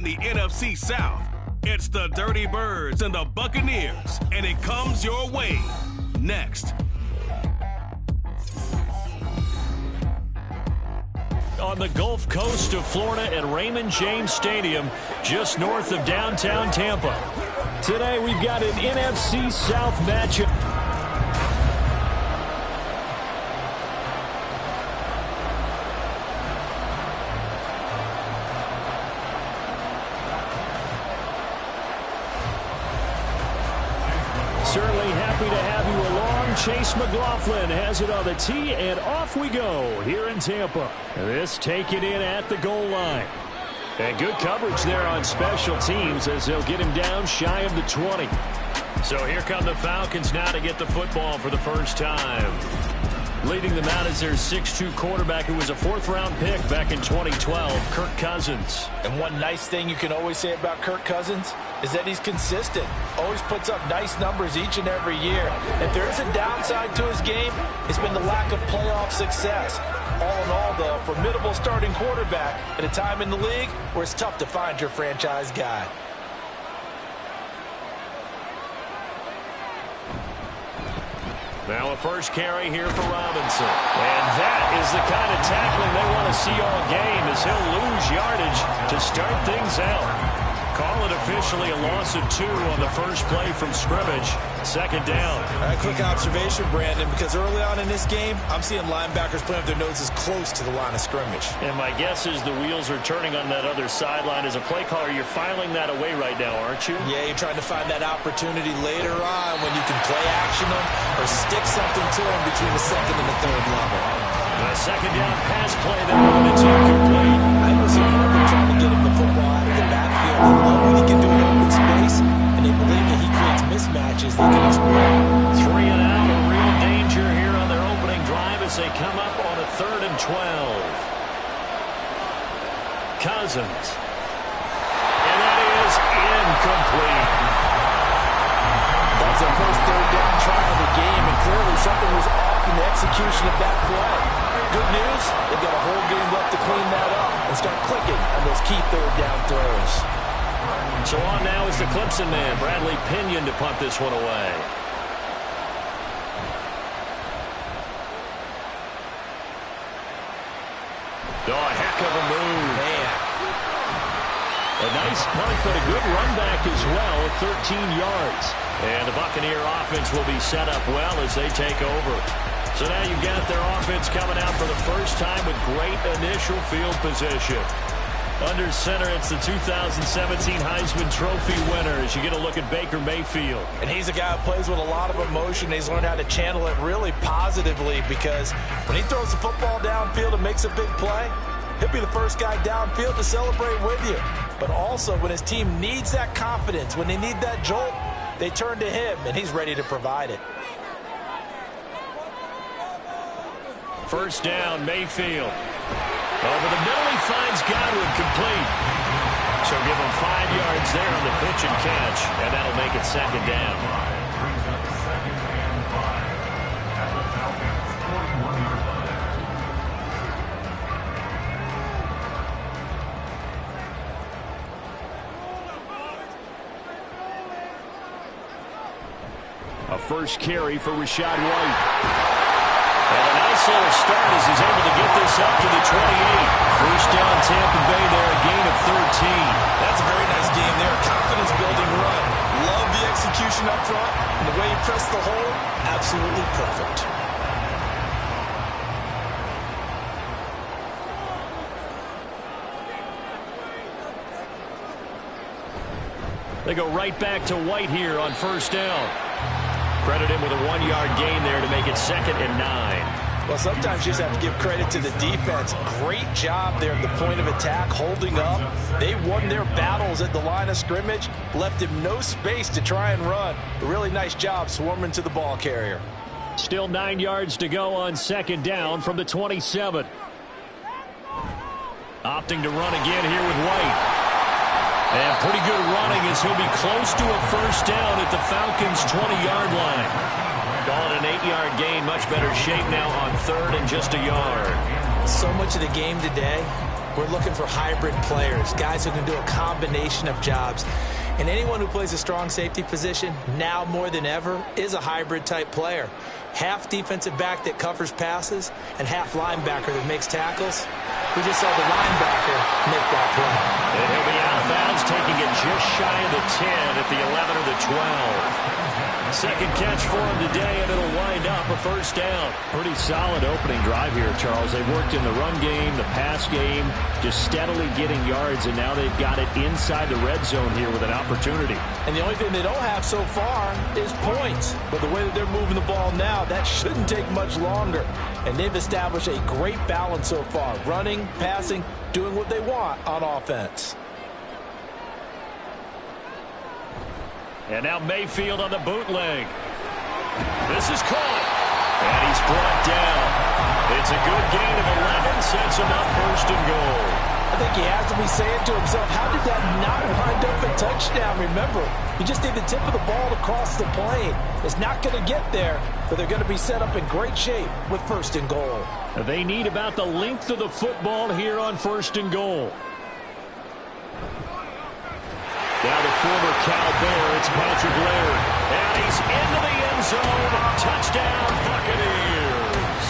The NFC South. It's the Dirty Birds and the Buccaneers, and it comes your way next. On the Gulf Coast of Florida at Raymond James Stadium, just north of downtown Tampa. Today we've got an NFC South matchup. Certainly happy to have you along. Chase McLaughlin has it on the tee, and off we go here in Tampa. This taken in at the goal line. And good coverage there on special teams as they'll get him down shy of the 20. So here come the Falcons now to get the football for the first time. Leading them out is their 6'2 quarterback who was a fourth-round pick back in 2012, Kirk Cousins. And one nice thing you can always say about Kirk Cousins is that he's consistent. Always puts up nice numbers each and every year. If there is a downside to his game, it's been the lack of playoff success. All in all, though, formidable starting quarterback at a time in the league where it's tough to find your franchise guy. Now a first carry here for Robinson. And that is the kind of tackling they want to see all game as he'll lose yardage to start things out. Call it officially a loss of 2 on the first play from scrimmage. Second down. A quick observation, Brandon, because early on in this game, I'm seeing linebackers playing with their noses close to the line of scrimmage. And my guess is the wheels are turning on that other sideline. As a play caller, you're filing that away right now, aren't you? Yeah, you're trying to find that opportunity later on when you can play action them or stick something to them between the second and the third level. A second down pass play there, and it's incomplete. I know some people trying to get him the football out of the backfield. They love what he can do in open space, and they believe that he creates mismatches they can exploit. 3 and out, a real danger here on their opening drive as they come up on a 3rd and 12. Cousins. And that is incomplete. That's the first third down try of the game, and clearly something was off in the execution of that play. Good news, they've got a whole game left to clean that up and start clicking on those key third down throws. So on now is the Clemson man, Bradley Pinion, to punt this one away. Oh, a heck of a move. Man. A nice punt, but a good run back as well, 13 yards. And the Buccaneer offense will be set up well as they take over. So now you've got their offense coming out for the first time with great initial field position. Under center, it's the 2017 Heisman Trophy winner as you get a look at Baker Mayfield. And he's a guy who plays with a lot of emotion. He's learned how to channel it really positively because when he throws the football downfield and makes a big play, he'll be the first guy downfield to celebrate with you. But also when his team needs that confidence, when they need that jolt, they turn to him, and he's ready to provide it. First down, Mayfield. Over the middle, he finds Godwin complete. So give him 5 yards there on the pitch and catch, and that'll make it second down. A first carry for Rachaad White. And a nice little start as he's able to get this up to the 28. First down, Tampa Bay there, a gain of 13. That's a very nice game there. Confidence-building run. Love the execution up front. And the way he pressed the hole, absolutely perfect. They go right back to White here on first down. Credit him with a 1-yard gain there to make it 2nd and 9. Well, sometimes you just have to give credit to the defense. Great job there at the point of attack, holding up. They won their battles at the line of scrimmage, left him no space to try and run. A really nice job swarming to the ball carrier. Still 9 yards to go on second down from the 27. Opting to run again here with White. And pretty good running as he'll be close to a first down at the Falcons' 20-yard line. Call it an 8-yard gain. Much better shape now on 3rd and just a yard. So much of the game today we're looking for hybrid players, guys who can do a combination of jobs. And anyone who plays a strong safety position, now more than ever, is a hybrid-type player. Half defensive back that covers passes and half linebacker that makes tackles. We just saw the linebacker make that play. And he'll be out of bounds, taking it just shy of the 10 at the 11 or the 12. Second catch for him today, and it'll wind up a first down. Pretty solid opening drive here, Charles. They've worked in the run game, the pass game, just steadily getting yards, and now they've got it inside the red zone here with an opportunity. And the only thing they don't have so far is points. But the way that they're moving the ball now, that shouldn't take much longer. And they've established a great balance so far. Running, passing, doing what they want on offense. And now Mayfield on the bootleg. This is caught. And he's brought down. It's a good gain of 11, sets him up first and goal. I think he has to be saying to himself, how did that not wind up a touchdown? Remember, you just need the tip of the ball to cross the plane. It's not going to get there, but they're going to be set up in great shape with first and goal. They need about the length of the football here on first and goal. Now the former Cal Bear, it's Patrick Laird. And he's into the end zone. Touchdown, Buccaneers.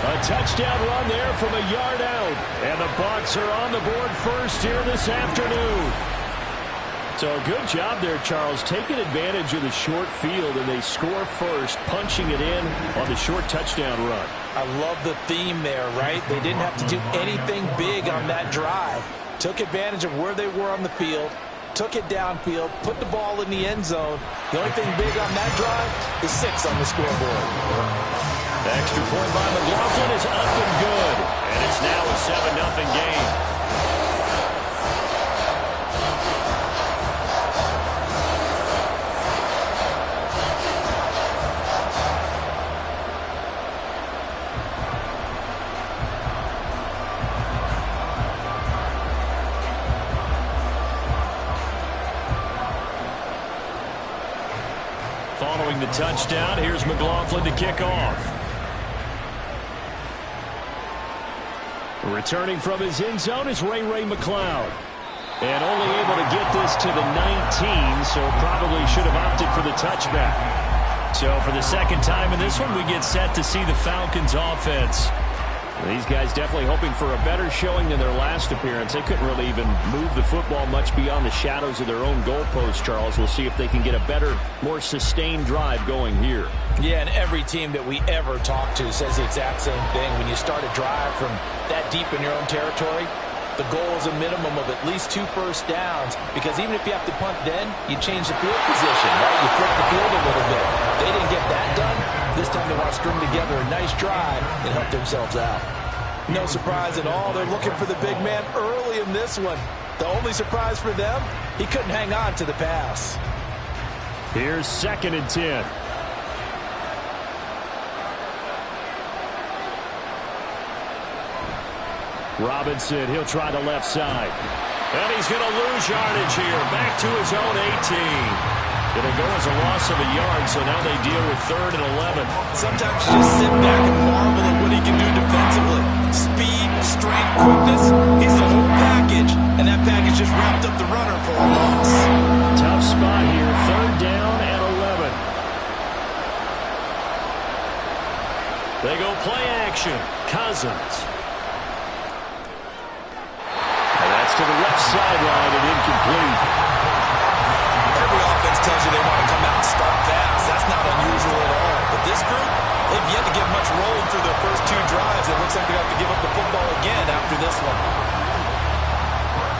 A touchdown run there from a yard out. And the Bucs are on the board first here this afternoon. So a good job there, Charles, taking advantage of the short field, and they score first, punching it in on the short touchdown run. I love the theme there, right? They didn't have to do anything big on that drive. Took advantage of where they were on the field. Took it downfield, put the ball in the end zone. The only thing big on that drive is 6 on the scoreboard. The extra point by McLaughlin is up and good. And it's now a 7-0 game. Following the touchdown, here's McLaughlin to kick off. Returning from his end zone is Ray McLeod. And only able to get this to the 19, so probably should have opted for the touchback. So for the second time in this one, we get set to see the Falcons offense. These guys definitely hoping for a better showing than their last appearance. They couldn't really even move the football much beyond the shadows of their own goalpost, Charles. We'll see if they can get a better, more sustained drive going here. Yeah, and every team that we ever talk to says the exact same thing. When you start a drive from that deep in your own territory, the goal is a minimum of at least 2 first downs, because even if you have to punt then, you change the field position, right? You flip the field a little bit. They didn't get that done. This time they want to string together a nice drive and help themselves out. No surprise at all. They're looking for the big man early in this one. The only surprise for them, he couldn't hang on to the pass. Here's 2nd and 10. Robinson, he'll try the left side. And he's going to lose yardage here. Back to his own 18. It'll go as a loss of a yard, so now they deal with 3rd and 11. Sometimes you just sit back and marvel at what he can do defensively. Speed, strength, quickness, he's the whole package. And that package just wrapped up the runner for a loss. Tough spot here, 3rd down and 11. They go play action. Cousins. And that's to the left sideline and incomplete. Every offense tells you they want to come out and start fast. That's not unusual at all. But this group, they've yet to get much rolling through their first 2 drives. It looks like they have to give up the football again after this one.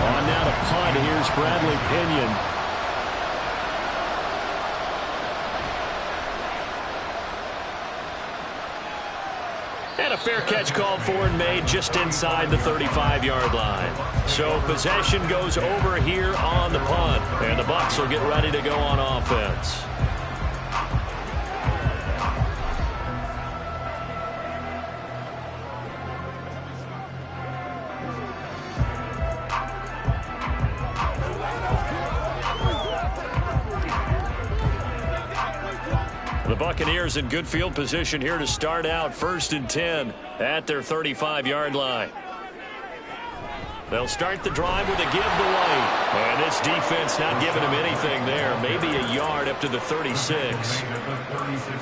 On now to punt. Here's Bradley Pinion. And a fair catch called for and made just inside the 35-yard line. So possession goes over here on the punt. And the Bucs will get ready to go on offense. The Buccaneers in good field position here to start out 1st and 10 at their 35-yard line. They'll start the drive with a give to White. And this defense not giving him anything there. Maybe a yard up to the 36.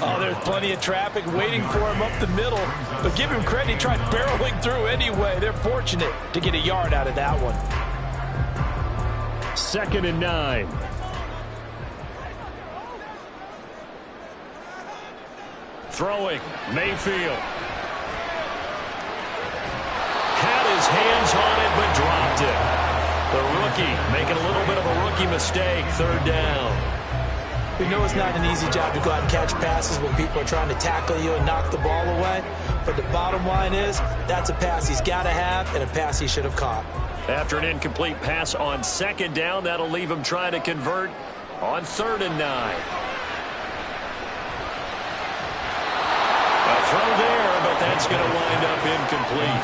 Oh, there's plenty of traffic waiting for him up the middle. But give him credit, he tried barreling through anyway. They're fortunate to get a yard out of that one. 2nd and 9. Throwing, Mayfield. Had his hands on it, but dropped it. The rookie making a little bit of a rookie mistake. 3rd down. We know it's not an easy job to go out and catch passes when people are trying to tackle you and knock the ball away. But the bottom line is, that's a pass he's got to have and a pass he should have caught. After an incomplete pass on 2nd down, that'll leave him trying to convert on 3rd and 9. A throw there, but that's going to wind up incomplete.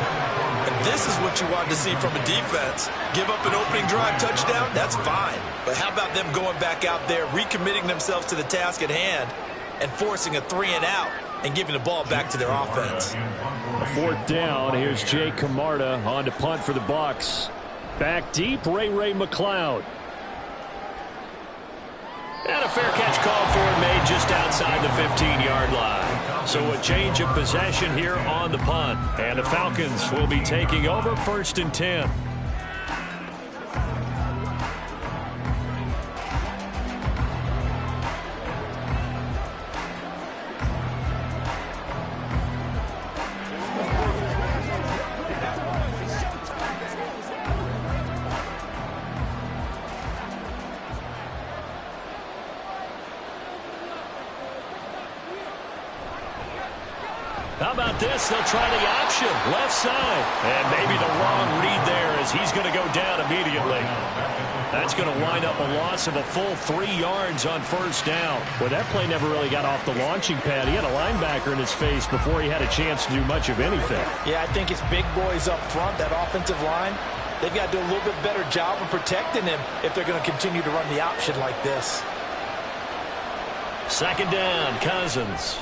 And this is what you want to see from a defense. Give up an opening drive touchdown, that's fine. But how about them going back out there, recommitting themselves to the task at hand, and forcing a 3-and-out and giving the ball back to their offense. A 4th down. Here's Jay Camarda on to punt for the Bucs. Back deep, Ray McLeod. And a fair catch call for him made just outside the 15-yard line. So a change of possession here on the punt. And the Falcons will be taking over 1st and 10. How about this? They'll try the option. Left side. And maybe the wrong read there as he's going to go down immediately. That's going to wind up a loss of a full 3 yards on 1st down. Well, that play never really got off the launching pad. He had a linebacker in his face before he had a chance to do much of anything. Yeah, I think it's big boys up front, that offensive line. They've got to do a little bit better job of protecting him if they're going to continue to run the option like this. 2nd down, Cousins.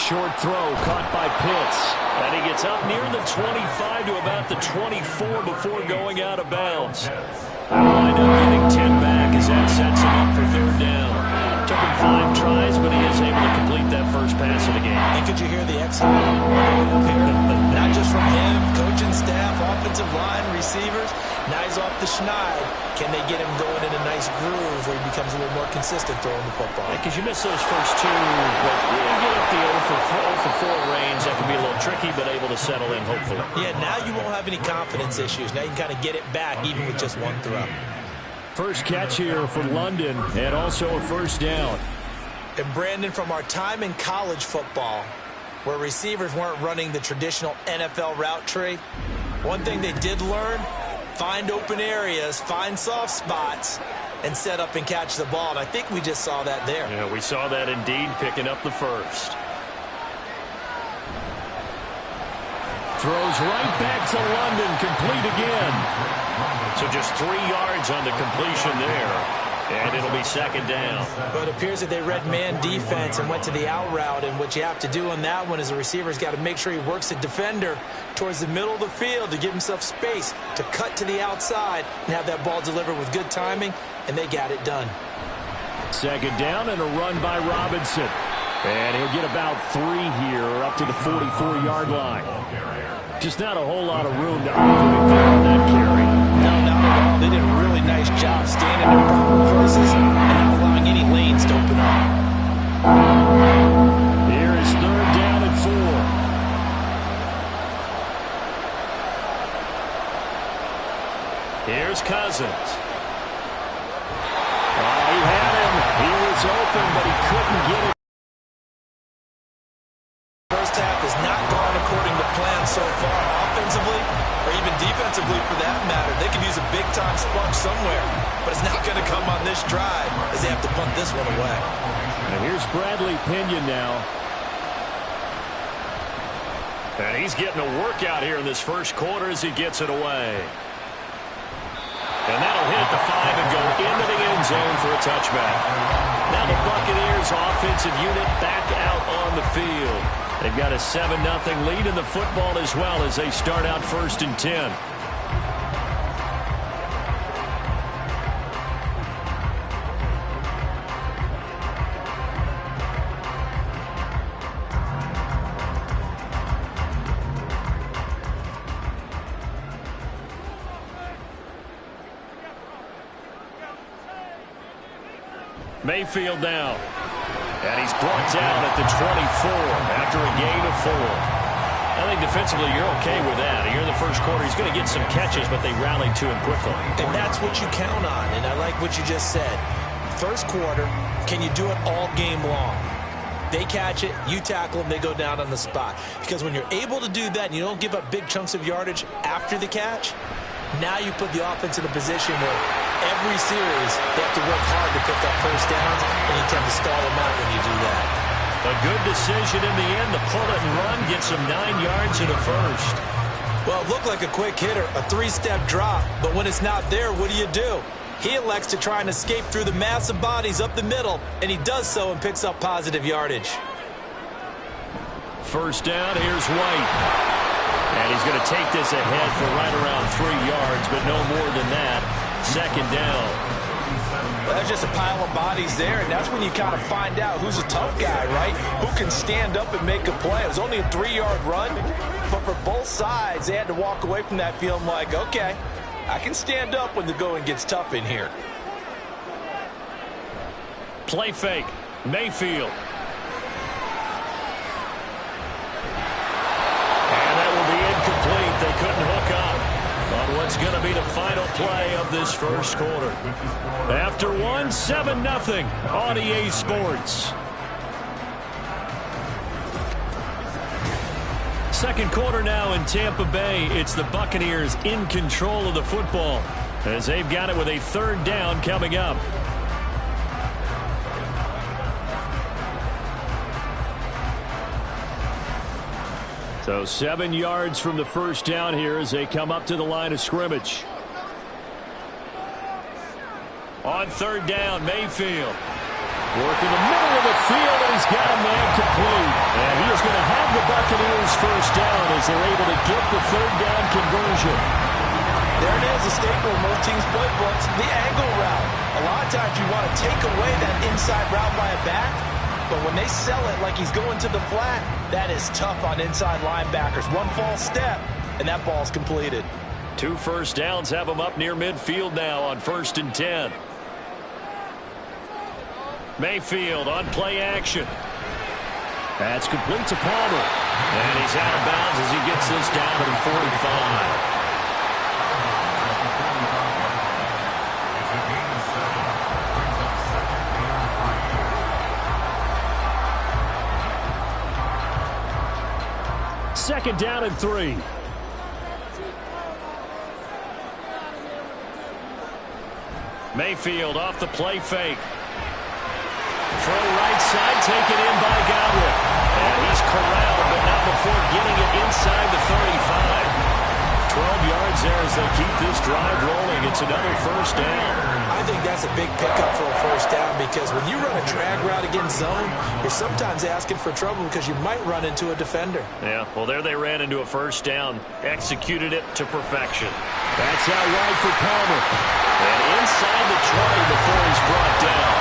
Short throw caught by Pitts. And he gets up near the 25 to about the 24 before going out of bounds. They'll wind up getting 10 back as that sets him up for 3rd down. Took him 5 tries, but he is able to complete that first pass of the game. And could you hear the exhale up here? Not just from him, coaching staff, offensive line, receivers. Now he's off the schneid. Can they get him going in a nice groove where he becomes a little more consistent throwing the football? Because you miss those first 2, but you get up the 0 for 4 range. That can be a little tricky, but able to settle in, hopefully. Yeah, now you won't have any confidence issues. Now you can kind of get it back, even with just 1 throw. First catch here for London, and also a 1st down. And Brandon, from our time in college football, where receivers weren't running the traditional NFL route tree, one thing they did learn, find open areas, find soft spots, and set up and catch the ball. And I think we just saw that there. Yeah, we saw that indeed, picking up the first. Throws right back to London, complete again. So just 3 yards on the completion there. And it'll be 2nd down. But it appears that they read man defense and went to the out route. And what you have to do on that one is the receiver's got to make sure he works the defender towards the middle of the field to give himself space to cut to the outside and have that ball delivered with good timing. And they got it done. 2nd down and a run by Robinson. And he'll get about 3 here up to the 44-yard line. Just not a whole lot of room to operate there on that carry. No, not at all. They did a really nice job standing in proper places and not allowing any lanes to open up. Here is 3rd down and 4. Here's Cousins. He had him. He was open, but he couldn't get it. First half has not gone according to plan so far, offensively or even defensively for that matter. They could use a big-time spark somewhere, but it's not going to come on this drive as they have to punt this one away. And here's Bradley Pinion now. And he's getting a workout here in this first quarter as he gets it away. And that'll hit the 5 and go into the end zone for a touchback. Now the Buccaneers offensive unit back out on the field. They've got a 7-0 lead in the football as well as they start out 1st and 10. Mayfield now. And he's brought down at the 24 after a gain of 4. I think defensively you're okay with that. Here in the first quarter, he's going to get some catches, but they rallied to him quickly. And that's what you count on, and I like what you just said. First quarter, can you do it all game long? They catch it, you tackle them, they go down on the spot. Because when you're able to do that and you don't give up big chunks of yardage after the catch, now you put the offense in a position where every series they have to work hard to pick up first downs, and you tend to stall them out when you do that. A good decision in the end to pull it and run, get some 9 yards in a first. Well, it looked like a quick hitter, a 3-step drop, but when it's not there, what do? He elects to try and escape through the massive bodies up the middle, and he does so and picks up positive yardage. First down, here's White. And he's going to take this ahead for right around 3 yards, but no more than that. Second down. Well, there's just a pile of bodies there, and that's when you kind of find out who's a tough guy, right? Who can stand up and make a play. It was only a 3-yard run, but for both sides, they had to walk away from that feeling like, okay, I can stand up when the going gets tough in here. Play fake. Mayfield. And that will be incomplete. They couldn't hook up on what's going to be the final play of this first quarter. After 7-0 on EA Sports. Second quarter now in Tampa Bay. It's the Buccaneers in control of the football as they've got it with a third down coming up. So 7 yards from the first down here as they come up to the line of scrimmage. On third down, Mayfield. Working the middle of the field, and he's got a man complete. And he is going to have the Buccaneers first down as they're able to get the third down conversion. There it is, a staple in most teams' playbooks, the angle route. A lot of times you want to take away that inside route by a back, but when they sell it like he's going to the flat, that is tough on inside linebackers. One false step, and that ball's completed. 2 first downs have them up near midfield now on 1st and 10. Mayfield on play action. That's complete to Palmer. And he's out of bounds as he gets this down to the 45. Second down and 3. Mayfield off the play fake. Throw right side, taken in by Godwin. And he's corralled, but not before getting it inside the 35. 12 yards there as they keep this drive rolling. It's another first down. I think that's a big pickup for a first down because when you run a drag route against zone, you're sometimes asking for trouble because you might run into a defender. Yeah, well, there they ran into a first down. Executed it to perfection. That's out wide for Palmer. And inside the 20 before he's brought down.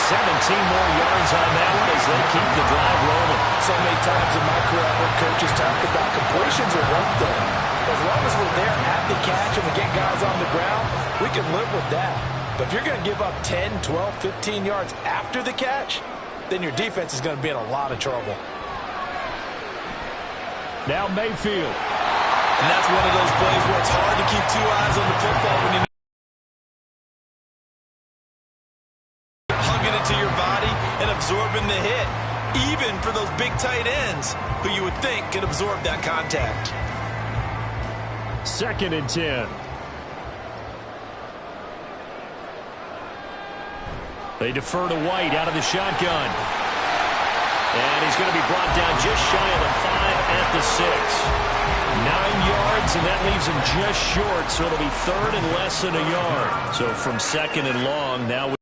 17 more yards on that one as they keep the drive rolling. So many times in my career, I've heard coaches talk about completions are one thing. As long as we're there at the catch and we get guys on the ground, we can live with that. But if you're going to give up 10, 12, 15 yards after the catch, then your defense is going to be in a lot of trouble. Now Mayfield. And that's one of those plays where it's hard to keep 2 eyes on the football when you hugging it to your body and absorbing the hit, even for those big tight ends who you would think could absorb that contact. 2nd and 10. They defer to White out of the shotgun. And he's going to be brought down just shy of the 5 at the 6. 9 yards, and that leaves him just short, so it'll be 3rd and less than a yard. So from 2nd and long, now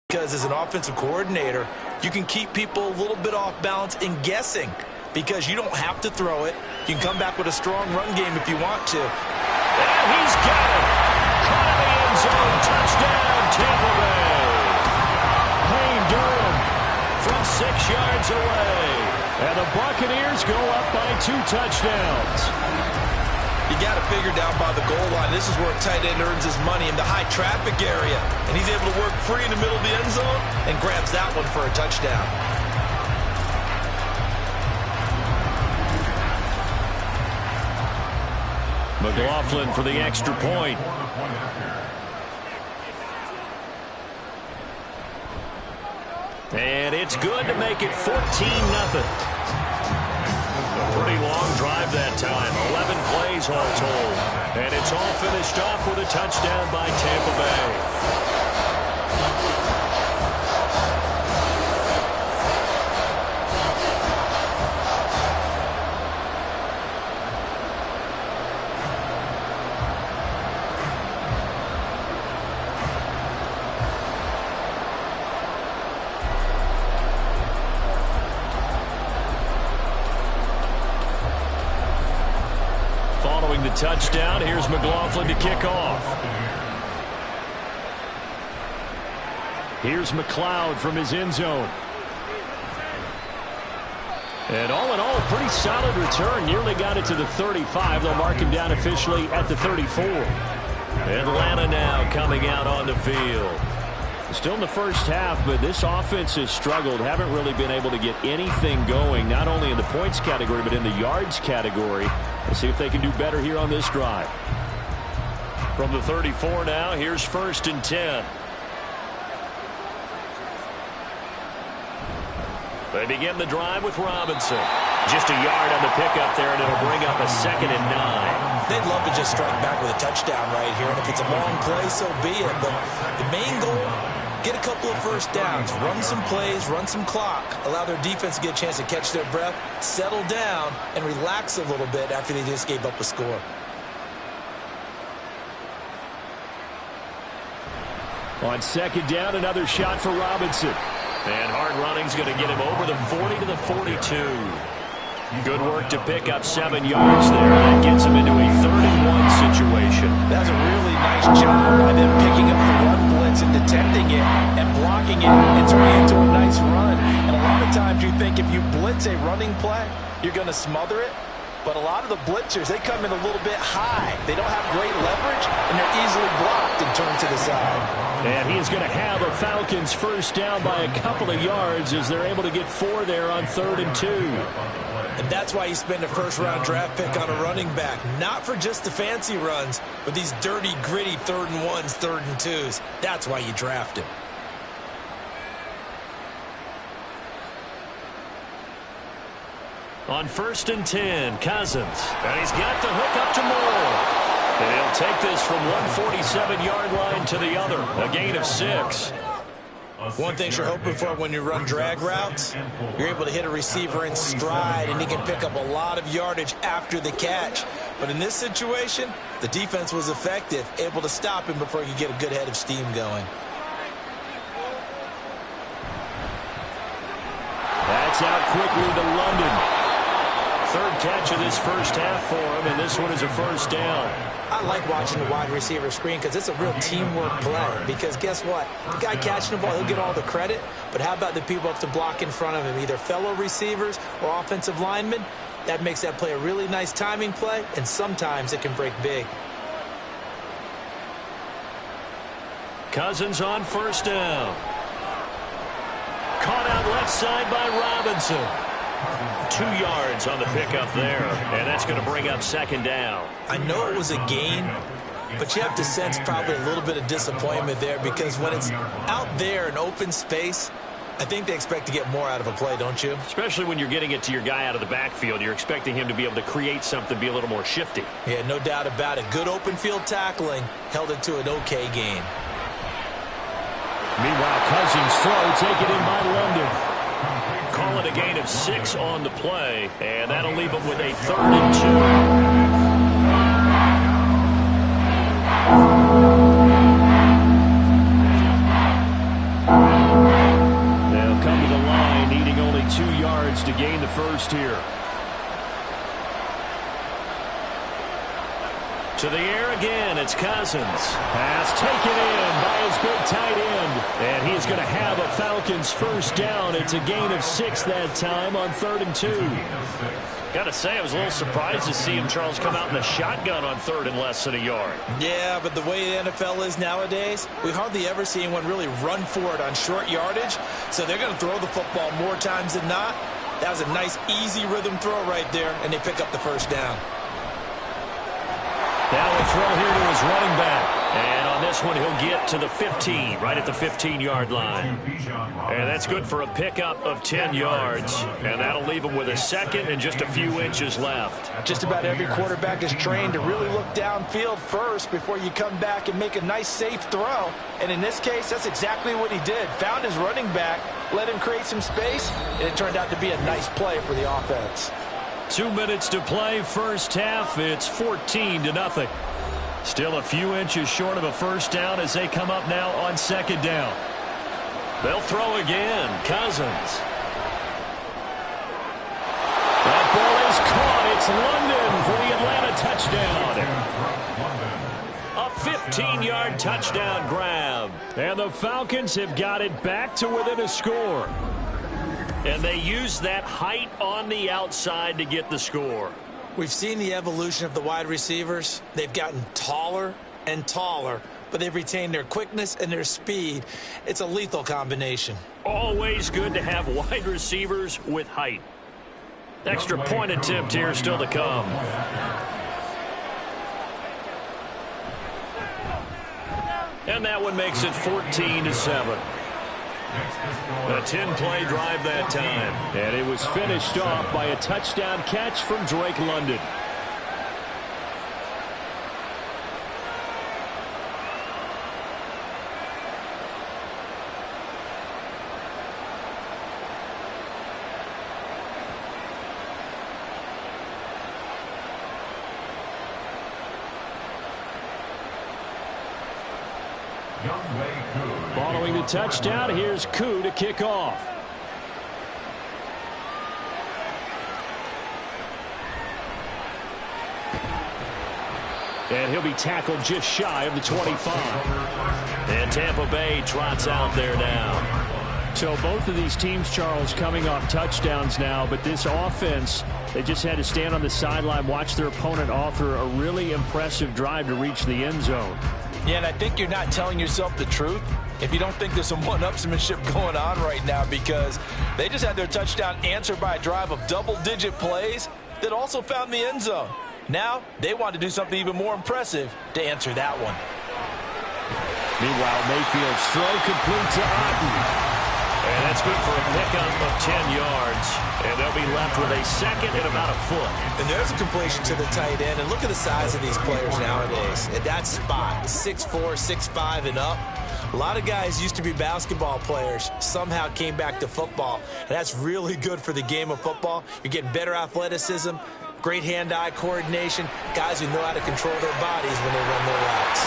because as an offensive coordinator, you can keep people a little bit off balance and guessing because you don't have to throw it. You can come back with a strong run game if you want to. And he's got it. Caught in the end zone. Touchdown, Tampa Bay. Payne Durham from 6 yards away. And the Buccaneers go up by 2 touchdowns. You got to figure down by the goal line. This is where a tight end earns his money in the high traffic area. And he's able to work free in the middle of the end zone and grabs that one for a touchdown. McLaughlin for the extra point. And it's good to make it 14-0. A pretty long drive that time. 11 plays all told. And it's all finished off with a touchdown by Tampa Bay. Following the touchdown, here's McLaughlin to kick off. Here's McLeod from his end zone. And all in all, pretty solid return. Nearly got it to the 35. They'll mark him down officially at the 34. Atlanta now coming out on the field. Still in the first half, but this offense has struggled. Haven't really been able to get anything going, not only in the points category, but in the yards category. Let's see if they can do better here on this drive. From the 34 now, here's 1st and 10. They begin the drive with Robinson. Just a yard on the pickup there, and it'll bring up a 2nd and 9. They'd love to just strike back with a touchdown right here, and if it's a long play, so be it. But the main goal, get a couple of first downs, run some plays, run some clock, allow their defense to get a chance to catch their breath, settle down, and relax a little bit after they just gave up a score. On 2nd down, another shot for Robinson. And hard running's going to get him over the 40 to the 42. Good work to pick up 7 yards there. That gets him into a 31 situation. That's a really nice job by them picking up the run blitz and detecting it and blocking it and turning it into a nice run. And a lot of times you think if you blitz a running play, you're going to smother it. But a lot of the blitzers, they come in a little bit high. They don't have great leverage, and they're easily blocked and turned to the side. And he's going to have a Falcons first down by a couple of yards as they're able to get 4 there on 3rd and 2. And that's why you spend a first-round draft pick on a running back. Not for just the fancy runs, but these dirty, gritty 3rd and 1s, 3rd and 2s. That's why you draft him. On 1st and 10, Cousins. And he's got the hook up to Moore. And he'll take this from 147-yard line to the other. A gain of 6. One thing you're hoping for when you run drag routes, you're able to hit a receiver in stride, and he can pick up a lot of yardage after the catch. But in this situation, the defense was effective, able to stop him before he could get a good head of steam going. That's out quickly to London. 3rd catch of this first half for him, and this one is a first down. I like watching the wide receiver screen because it's a real teamwork play. Because guess what? The guy catching the ball, he'll get all the credit. But how about the people up to block in front of him, either fellow receivers or offensive linemen? That makes that play a really nice timing play, and sometimes it can break big. Cousins on first down. Caught out left side by Robinson. 2 yards on the pickup there, and that's going to bring up 2nd down. I know it was a gain, but you have to sense probably a little bit of disappointment there because when it's out there in open space, I think they expect to get more out of a play, don't you? Especially when you're getting it to your guy out of the backfield. You're expecting him to be able to create something, be a little more shifty. Yeah, no doubt about it. Good open field tackling held it to an okay gain. Meanwhile, Cousins throw taken in by London. Call it a gain of 6 on the play, and that'll leave them with a 3rd and 2. They'll come to the line, needing only 2 yards to gain the first here. To the air again. It's Cousins. Pass taken in by his big tight end. And he's going to have a Falcons first down. It's a gain of 6 that time on 3rd and 2. Got to say, I was a little surprised to see him, Charles, come out in the shotgun on 3rd and less than a yard. Yeah, but the way the NFL is nowadays, we hardly ever see anyone really run for it on short yardage. So they're going to throw the football more times than not. That was a nice, easy rhythm throw right there, and they pick up the first down. Now a throw here to his running back. And on this one, he'll get to the 15, right at the 15-yard line. And that's good for a pickup of 10 yards. And that'll leave him with a second and just a few inches left. Just about every quarterback is trained to really look downfield first before you come back and make a nice, safe throw. And in this case, that's exactly what he did. Found his running back, let him create some space, and it turned out to be a nice play for the offense. 2 minutes to play, first half. It's 14-0. Still a few inches short of a first down as they come up now on 2nd down. They'll throw again. Cousins. That ball is caught. It's London for the Atlanta touchdown. A 15-yard touchdown grab. And the Falcons have got it back to within a score. And they use that height on the outside to get the score. We've seen the evolution of the wide receivers. They've gotten taller and taller, but they've retained their quickness and their speed. It's a lethal combination. Always good to have wide receivers with height. Extra point attempt here still to come. And that one makes it 14-7. A 10-play drive that time. And it was finished off by a touchdown catch from Drake London. Following the touchdown, here's Koo to kick off. And he'll be tackled just shy of the 25. And Tampa Bay trots out there now. So both of these teams, Charles, coming off touchdowns now, but this offense, they just had to stand on the sideline, watch their opponent offer a really impressive drive to reach the end zone. Yeah, and I think you're not telling yourself the truth if you don't think there's some one-upsmanship going on right now, because they just had their touchdown answered by a drive of double-digit plays that also found the end zone. Now, they want to do something even more impressive to answer that one. Meanwhile, Mayfield's throw complete to Otten. And that's good for a pickup of 10 yards. And they'll be left with a second and about a foot. And there's a completion to the tight end. And look at the size of these players nowadays. At that spot, 6'4", 6'5", and up. A lot of guys used to be basketball players, somehow came back to football. And that's really good for the game of football. You're getting better athleticism, great hand-eye coordination, guys who know how to control their bodies when they run their routes.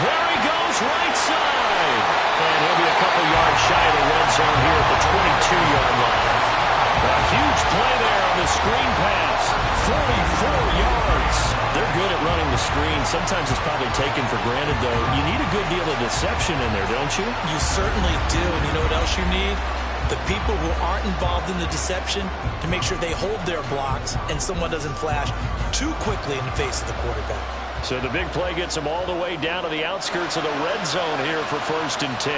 There he goes, right side. And he'll be a couple yards shy of the red zone here at the 22-yard line. A huge play there on the screen pass. 44 yards. They're good at running the screen. Sometimes it's probably taken for granted, though. You need a good deal of deception in there, don't you? You certainly do. And you know what else you need? The people who aren't involved in the deception to make sure they hold their blocks and someone doesn't flash too quickly in the face of the quarterback. So the big play gets them all the way down to the outskirts of the red zone here for 1st and 10.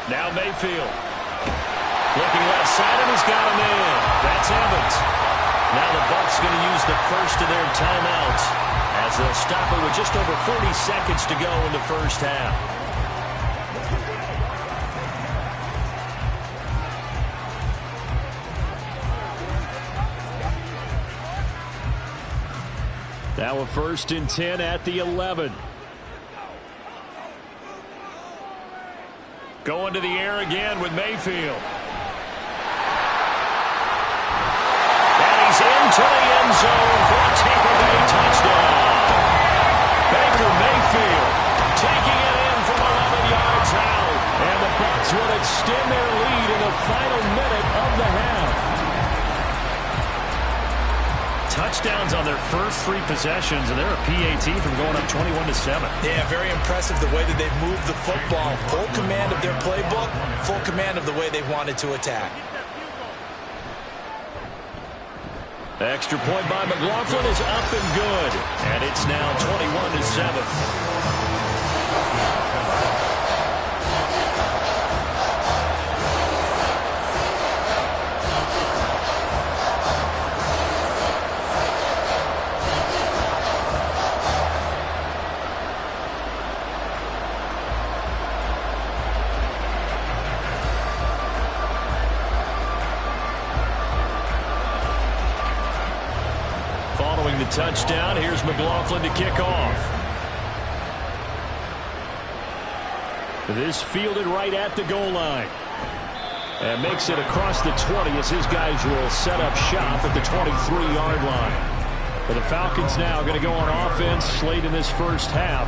Now Mayfield. Looking left side, and he's got a man. That's Evans. Now the Bucs going to use the first of their timeouts as they'll stop it with just over 40 seconds to go in the first half. Now a 1st and 10 at the 11. Going to the air again with Mayfield. And he's into the end zone for a Tampa Bay touchdown. Baker Mayfield taking it in from 11 yards out. And the Bucs will extend their lead in the final minute of the half. Touchdowns on their first 3 possessions, and they're a PAT from going up 21-7. Yeah, very impressive the way that they've moved the football. Full command of their playbook, full command of the way they wanted to attack. Extra point by McLaughlin is up and good, and it's now 21-7. Following the touchdown, here's McLaughlin to kick off. This fielded right at the goal line. And makes it across the 20 as his guys will set up shop at the 23-yard line. But the Falcons now going to go on offense late in this first half.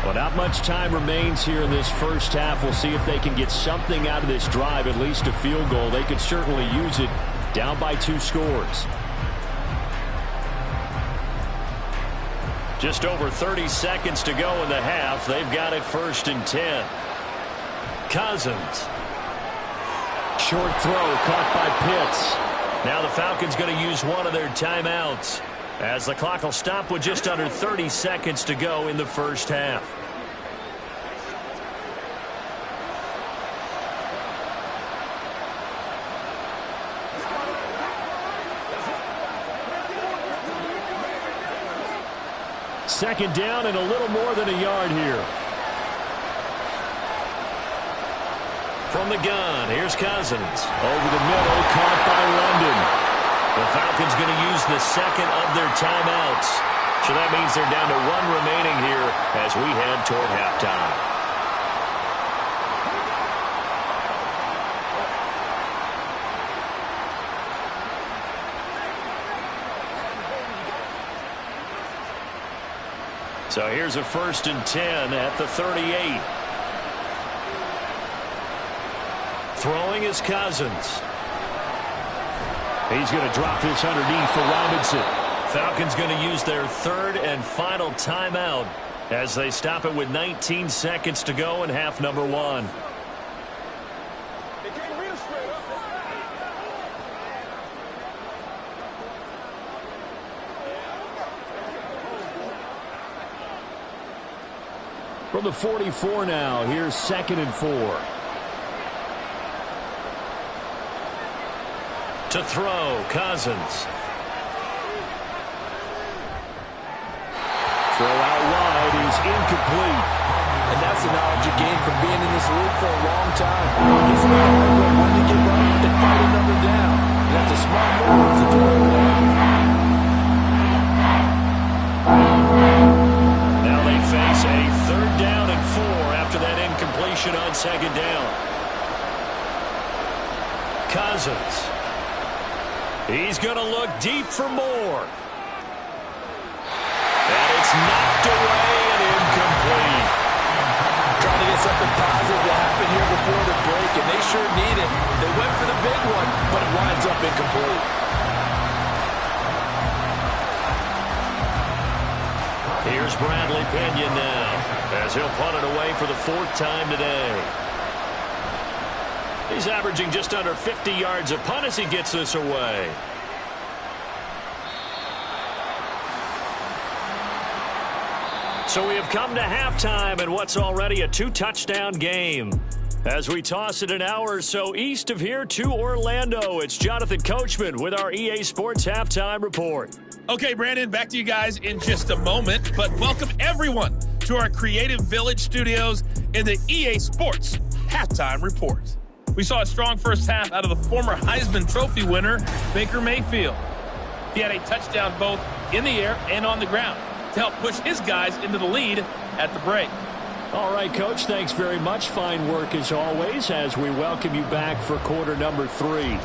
Well, not much time remains here in this first half. We'll see if they can get something out of this drive, at least a field goal. They could certainly use it down by 2 scores. Just over 30 seconds to go in the half. They've got it 1st and 10. Cousins. Short throw caught by Pitts. Now the Falcons going to use one of their timeouts as the clock will stop with just under 30 seconds to go in the first half. Second down and a little more than a yard here. From the gun, here's Cousins. Over the middle, caught by London. The Falcons going to use the second of their timeouts. So that means they're down to 1 remaining here as we head toward halftime. So here's a 1st and 10 at the 38. Throwing is Cousins. He's going to drop this underneath for Robinson. Falcons going to use their 3rd and final timeout as they stop it with 19 seconds to go in half number 1. From the 44 now, here's 2nd and 4. To throw, Cousins. Throw out wide is incomplete. And that's the knowledge you gain from being in this league for a long time. He's learned when to give up and fight another down. And that's a smart move to throw it away. Now they face a 3rd down and 4 after that incompletion on 2nd down. Cousins. He's going to look deep for more. And it's knocked away and incomplete. Trying to get something positive to happen here before the break, and they sure need it. They went for the big one, but it winds up incomplete. Here's Bradley Pinion now as he'll punt it away for the 4th time today. He's averaging just under 50 yards a punt as he gets this away. So we have come to halftime in what's already a 2-touchdown game. As we toss it an hour or so east of here to Orlando, it's Jonathan Coachman with our EA Sports Halftime Report. Okay, Brandon, back to you guys in just a moment, but welcome everyone to our Creative Village studios in the EA Sports Halftime Report. We saw a strong first half out of the former Heisman Trophy winner, Baker Mayfield. He had a touchdown both in the air and on the ground to help push his guys into the lead at the break. All right, Coach, thanks very much. Fine work as always as we welcome you back for quarter number 3.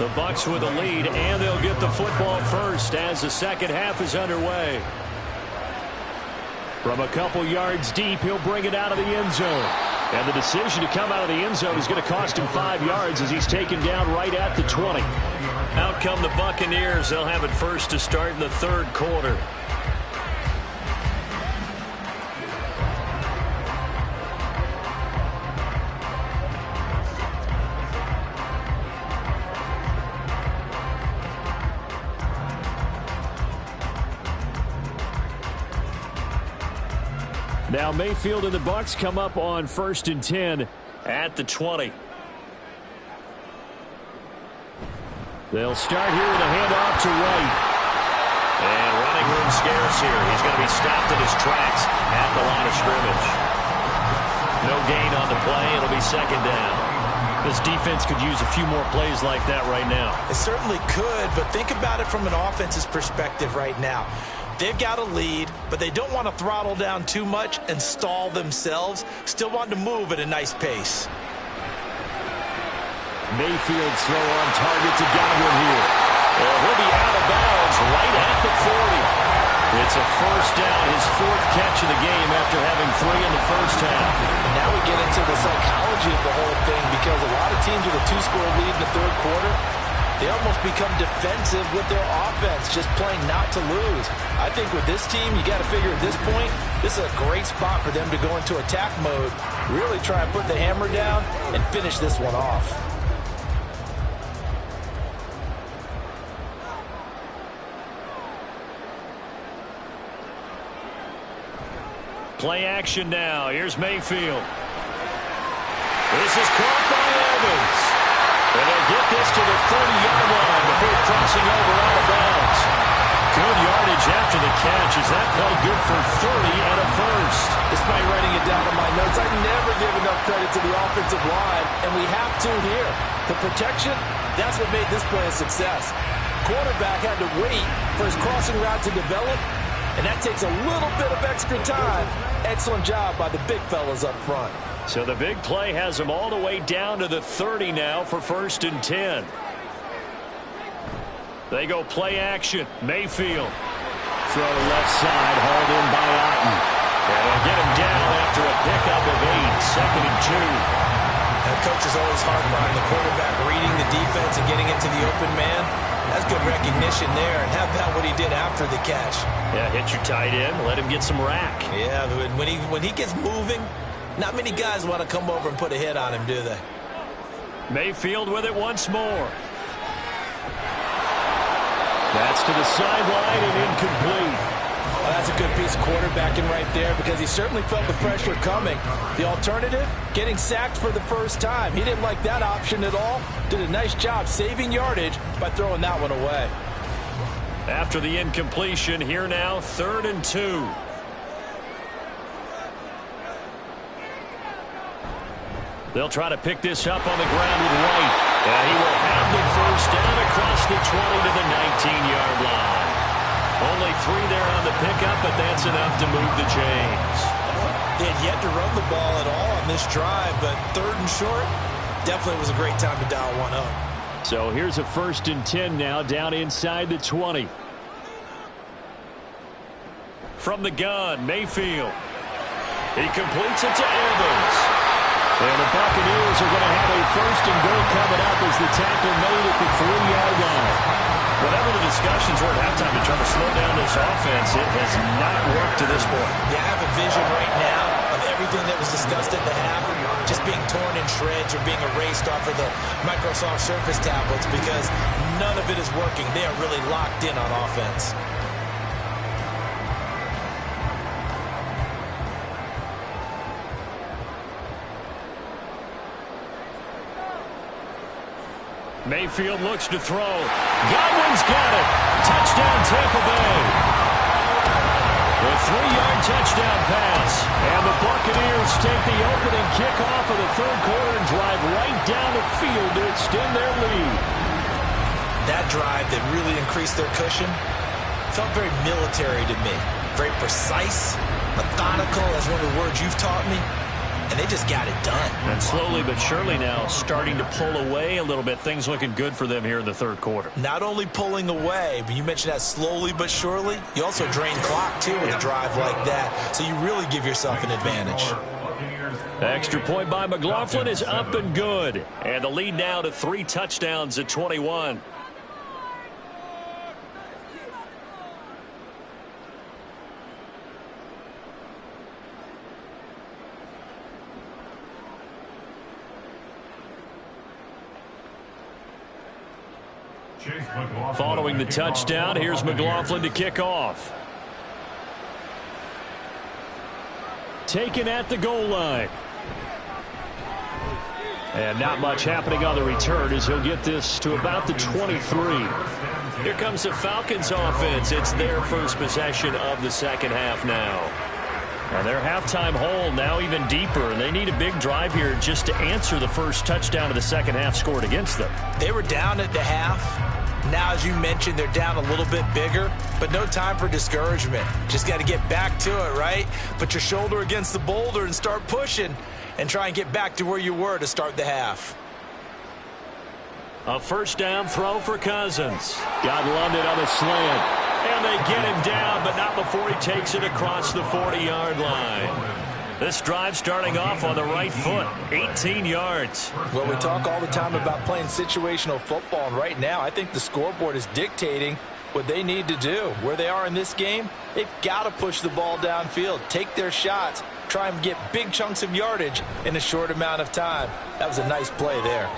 The Bucs with a lead, and they'll get the football first as the second half is underway. From a couple yards deep, he'll bring it out of the end zone. And the decision to come out of the end zone is going to cost him 5 yards as he's taken down right at the 20. Out come the Buccaneers. They'll have it first to start in the third quarter. Now Mayfield and the Bucs come up on 1st and 10 at the 20. They'll start here with a handoff to Wright. And running room scarce here. He's going to be stopped in his tracks at the line of scrimmage. No gain on the play. It'll be second down. This defense could use a few more plays like that right now. It certainly could, but think about it from an offense's perspective right now. They've got a lead, but they don't want to throttle down too much and stall themselves. Still want to move at a nice pace. Mayfield's throw on target to Godwin here. Well, he'll be out of bounds right at the 40. It's a first down, his 4th catch of the game after having 3 in the first half. Now we get into the psychology of the whole thing, because a lot of teams with a 2-score lead in the third quarter, they almost become defensive with their offense, just playing not to lose. I think with this team, you got to figure at this point, this is a great spot for them to go into attack mode, really try and put the hammer down and finish this one off. Play action now. Here's Mayfield. This is caught by Evans. And they'll get this to the 30-yard line before crossing over out of bounds. Good yardage after the catch. Is that play good for 30 and a first? Despite writing it down in my notes, I never give enough credit to the offensive line, and we have to here. The protection, that's what made this play a success. Quarterback had to wait for his crossing route to develop, and that takes a little bit of extra time. Excellent job by the big fellas up front. So the big play has them all the way down to the 30 now for 1st and 10. They go play action. Mayfield. Throw left side, hauled in by Otten. And they'll get him down after a pickup of 8. 2nd and 2. And coach is always hard behind the quarterback, reading the defense and getting into the open man. That's good recognition there. And how about what he did after the catch? Yeah, hit your tight end, let him get some rack. Yeah, when he gets moving, not many guys want to come over and put a hit on him, do they? Mayfield with it once more. That's to the sideline and incomplete. Well, that's a good piece of quarterbacking right there, because he certainly felt the pressure coming. The alternative, getting sacked for the first time. He didn't like that option at all. Did a nice job saving yardage by throwing that one away. After the incompletion, here now, 3rd and 2. They'll try to pick this up on the ground with Wright. And he will have the first down across the 20 to the 19-yard line. Only 3 there on the pickup, but that's enough to move the chains. They had yet to run the ball at all on this drive, but 3rd and short, definitely was a great time to dial one up. So here's a 1st and 10 now, down inside the 20. From the gun, Mayfield. He completes it to Evans. And the Buccaneers are going to have a 1st and goal coming up as the tackle made at the 3-yard line. Whatever the discussions were at halftime to try to slow down this offense, it has not worked to this point. Yeah, I have a vision right now of everything that was discussed at the half just being torn in shreds or being erased off of the Microsoft Surface tablets, because none of it is working. They are really locked in on offense. Mayfield looks to throw. Godwin's got it. Touchdown, Tampa Bay. A 3-yard touchdown pass. And the Buccaneers take the opening kickoff of the third quarter and drive right down the field to extend their lead. That drive that really increased their cushion felt very military to me. Very precise, methodical, as one of the words you've taught me. and they just got it done. And slowly but surely now starting to pull away a little bit. Things looking good for them here in the third quarter. Not only pulling away, but you mentioned that slowly but surely. You also drain clock, too, with a drive like that. So you really give yourself an advantage. Extra point by McLaughlin is up and good. And the lead now to 3 touchdowns at 21. Following the touchdown, here's McLaughlin to kick off. Taken at the goal line. And not much happening on the return as he'll get this to about the 23. Here comes the Falcons offense. It's their first possession of the second half now. And their halftime hole now even deeper. And they need a big drive here just to answer the first touchdown of the second half scored against them. They were down at the half. Now, as you mentioned, they're down a little bit bigger, but no time for discouragement. Just got to get back to it, right? Put your shoulder against the boulder and start pushing and try and get back to where you were to start the half. A first down throw for Cousins. Got London on a slant. And they get him down, but not before he takes it across the 40-yard line. This drive starting off on the right foot, 18 yards. Well, we talk all the time about playing situational football, and right now I think the scoreboard is dictating what they need to do. Where they are in this game, they've got to push the ball downfield, take their shots, try and get big chunks of yardage in a short amount of time. That was a nice play there.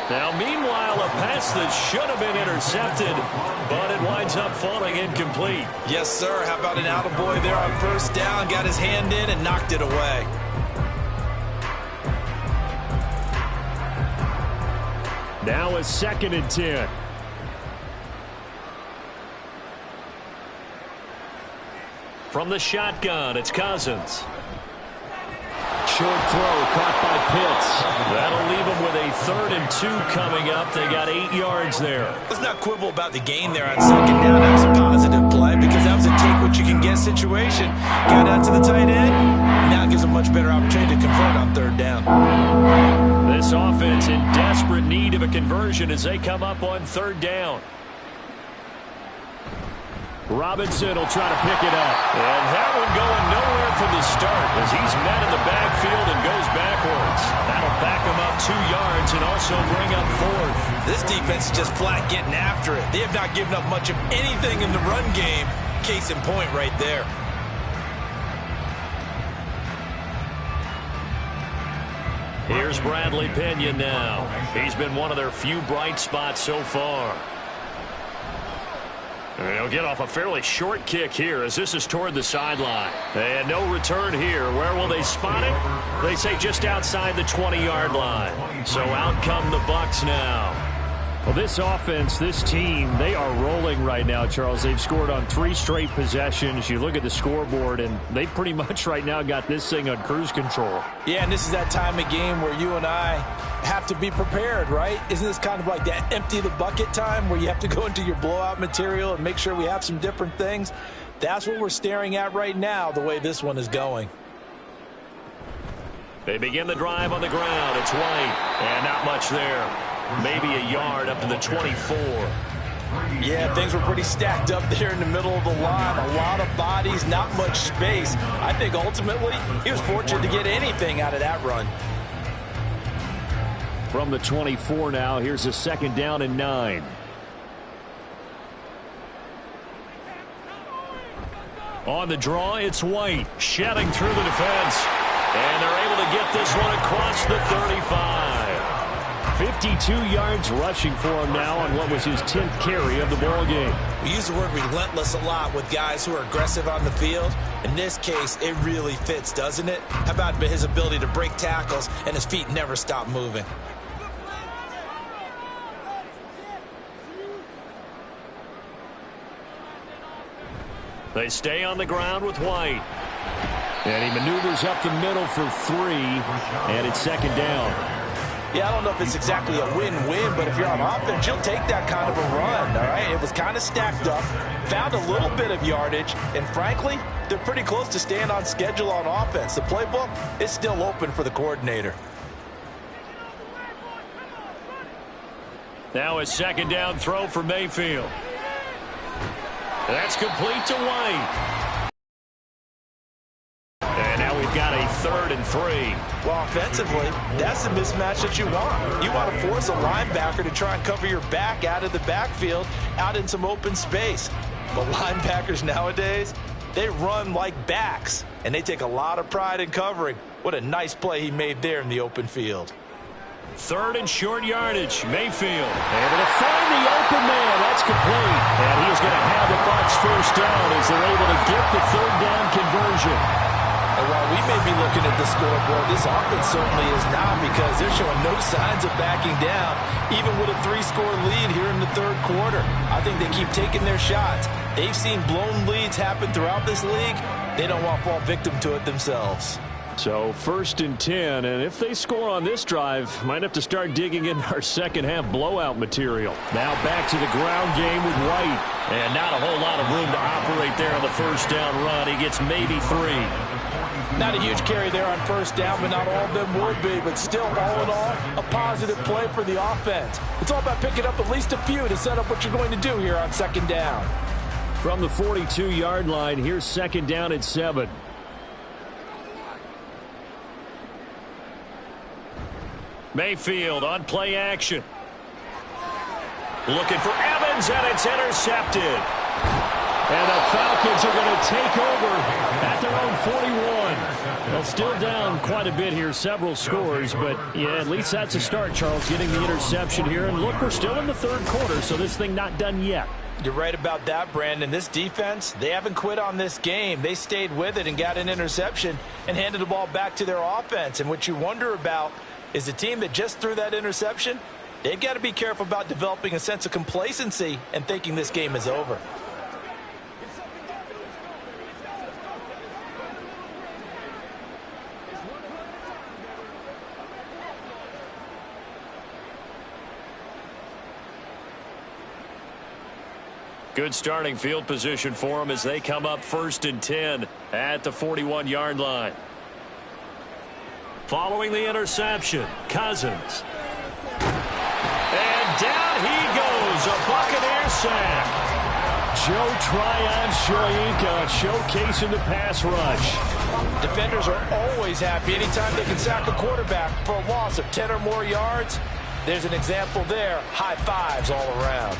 Now, meanwhile, a pass that should have been intercepted, but it winds up falling incomplete. Yes, sir. How about an attaboy there on first down? Got his hand in and knocked it away. Now a 2nd and 10. From the shotgun, it's Cousins. Short throw caught by Pitts. That'll leave them with a 3rd and 2 coming up. They got 8 yards there. Let's not quibble about the gain there on second down. That was a positive play because that was a take-what-you-can-get situation. Got out to the tight end. Now it gives a much better opportunity to convert on 3rd down. This offense in desperate need of a conversion as they come up on 3rd down. Robinson will try to pick it up. And that one going nowhere from the start as he's met in the backfield and goes backwards. That'll back him up 2 yards and also bring up 4th. This defense is just flat getting after it. They have not given up much of anything in the run game. Case in point right there. Here's Bradley Pinion now. He's been one of their few bright spots so far. And he'll get off a fairly short kick here as this is toward the sideline. And no return here. Where will they spot it? They say just outside the 20-yard line. So out come the Bucs now. Well, this offense, this team, they are rolling right now, Charles. They've scored on 3 straight possessions. You look at the scoreboard, and they pretty much right now got this thing on cruise control. Yeah, and this is that time of game where you and I have to be prepared, right? Isn't this kind of like that empty the bucket time where you have to go into your blowout material and make sure we have some different things? That's what we're staring at right now, the way this one is going. They begin the drive on the ground. It's White, and not much there. Maybe a yard up to the 24. Yeah, things were pretty stacked up there in the middle of the line. A lot of bodies, not much space. I think ultimately he was fortunate to get anything out of that run. From the 24 now, here's a 2nd down and 9. On the draw, it's White, shedding through the defense. And they're able to get this one across the 35. 52 yards rushing for him now on what was his 10th carry of the ball game. We use the word relentless a lot with guys who are aggressive on the field. In this case, it really fits, doesn't it? How about his ability to break tackles and his feet never stop moving? They stay on the ground with White. And he maneuvers up the middle for 3, and it's 2nd down. Yeah, I don't know if it's exactly a win-win, but if you're on offense, you'll take that kind of a run, all right? It was kind of stacked up, found a little bit of yardage, and frankly, they're pretty close to staying on schedule on offense. The playbook is still open for the coordinator. Now a second down throw for Mayfield. That's complete to White. And now we've got a 3rd and 3. Well, offensively, that's the mismatch that you want. You want to force a linebacker to try and cover your back out of the backfield, out in some open space. But linebackers nowadays, they run like backs, and they take a lot of pride in covering. What a nice play he made there in the open field. 3rd and short yardage. Mayfield able to find the open man. That's complete. And he is going to have the Bucs first down as they're able to get the 3rd down conversion. And while we may be looking at the scoreboard, this offense certainly is not, because they're showing no signs of backing down, even with a 3-score lead here in the 3rd quarter. I think they keep taking their shots. They've seen blown leads happen throughout this league. They don't want to fall victim to it themselves. So 1st and 10, and if they score on this drive, might have to start digging in our second-half blowout material. Now back to the ground game with White. And not a whole lot of room to operate there on the first down run. He gets maybe 3. Not a huge carry there on first down, but not all of them would be. But still, all in all, a positive play for the offense. It's all about picking up at least a few to set up what you're going to do here on second down. From the 42-yard line, here's second down at 7. Mayfield on play action. Looking for Evans, and it's intercepted. And the Falcons are going to take over at their own 41. They'll still down quite a bit here, several scores, but yeah, at least that's a start, Charles, getting the interception here. And look, we're still in the 3rd quarter, so this thing not done yet. You're right about that, Brandon. This defense, they haven't quit on this game. They stayed with it and got an interception and handed the ball back to their offense. And what you wonder about is the team that just threw that interception, they've got to be careful about developing a sense of complacency and thinking this game is over. Good starting field position for them as they come up 1st and 10 at the 41-yard line. Following the interception, Cousins. And down he goes, a Buccaneer sack. Joe Tryon-Shoyinka showcasing the pass rush. Defenders are always happy anytime they can sack a quarterback for a loss of 10 or more yards. There's an example there. High fives all around.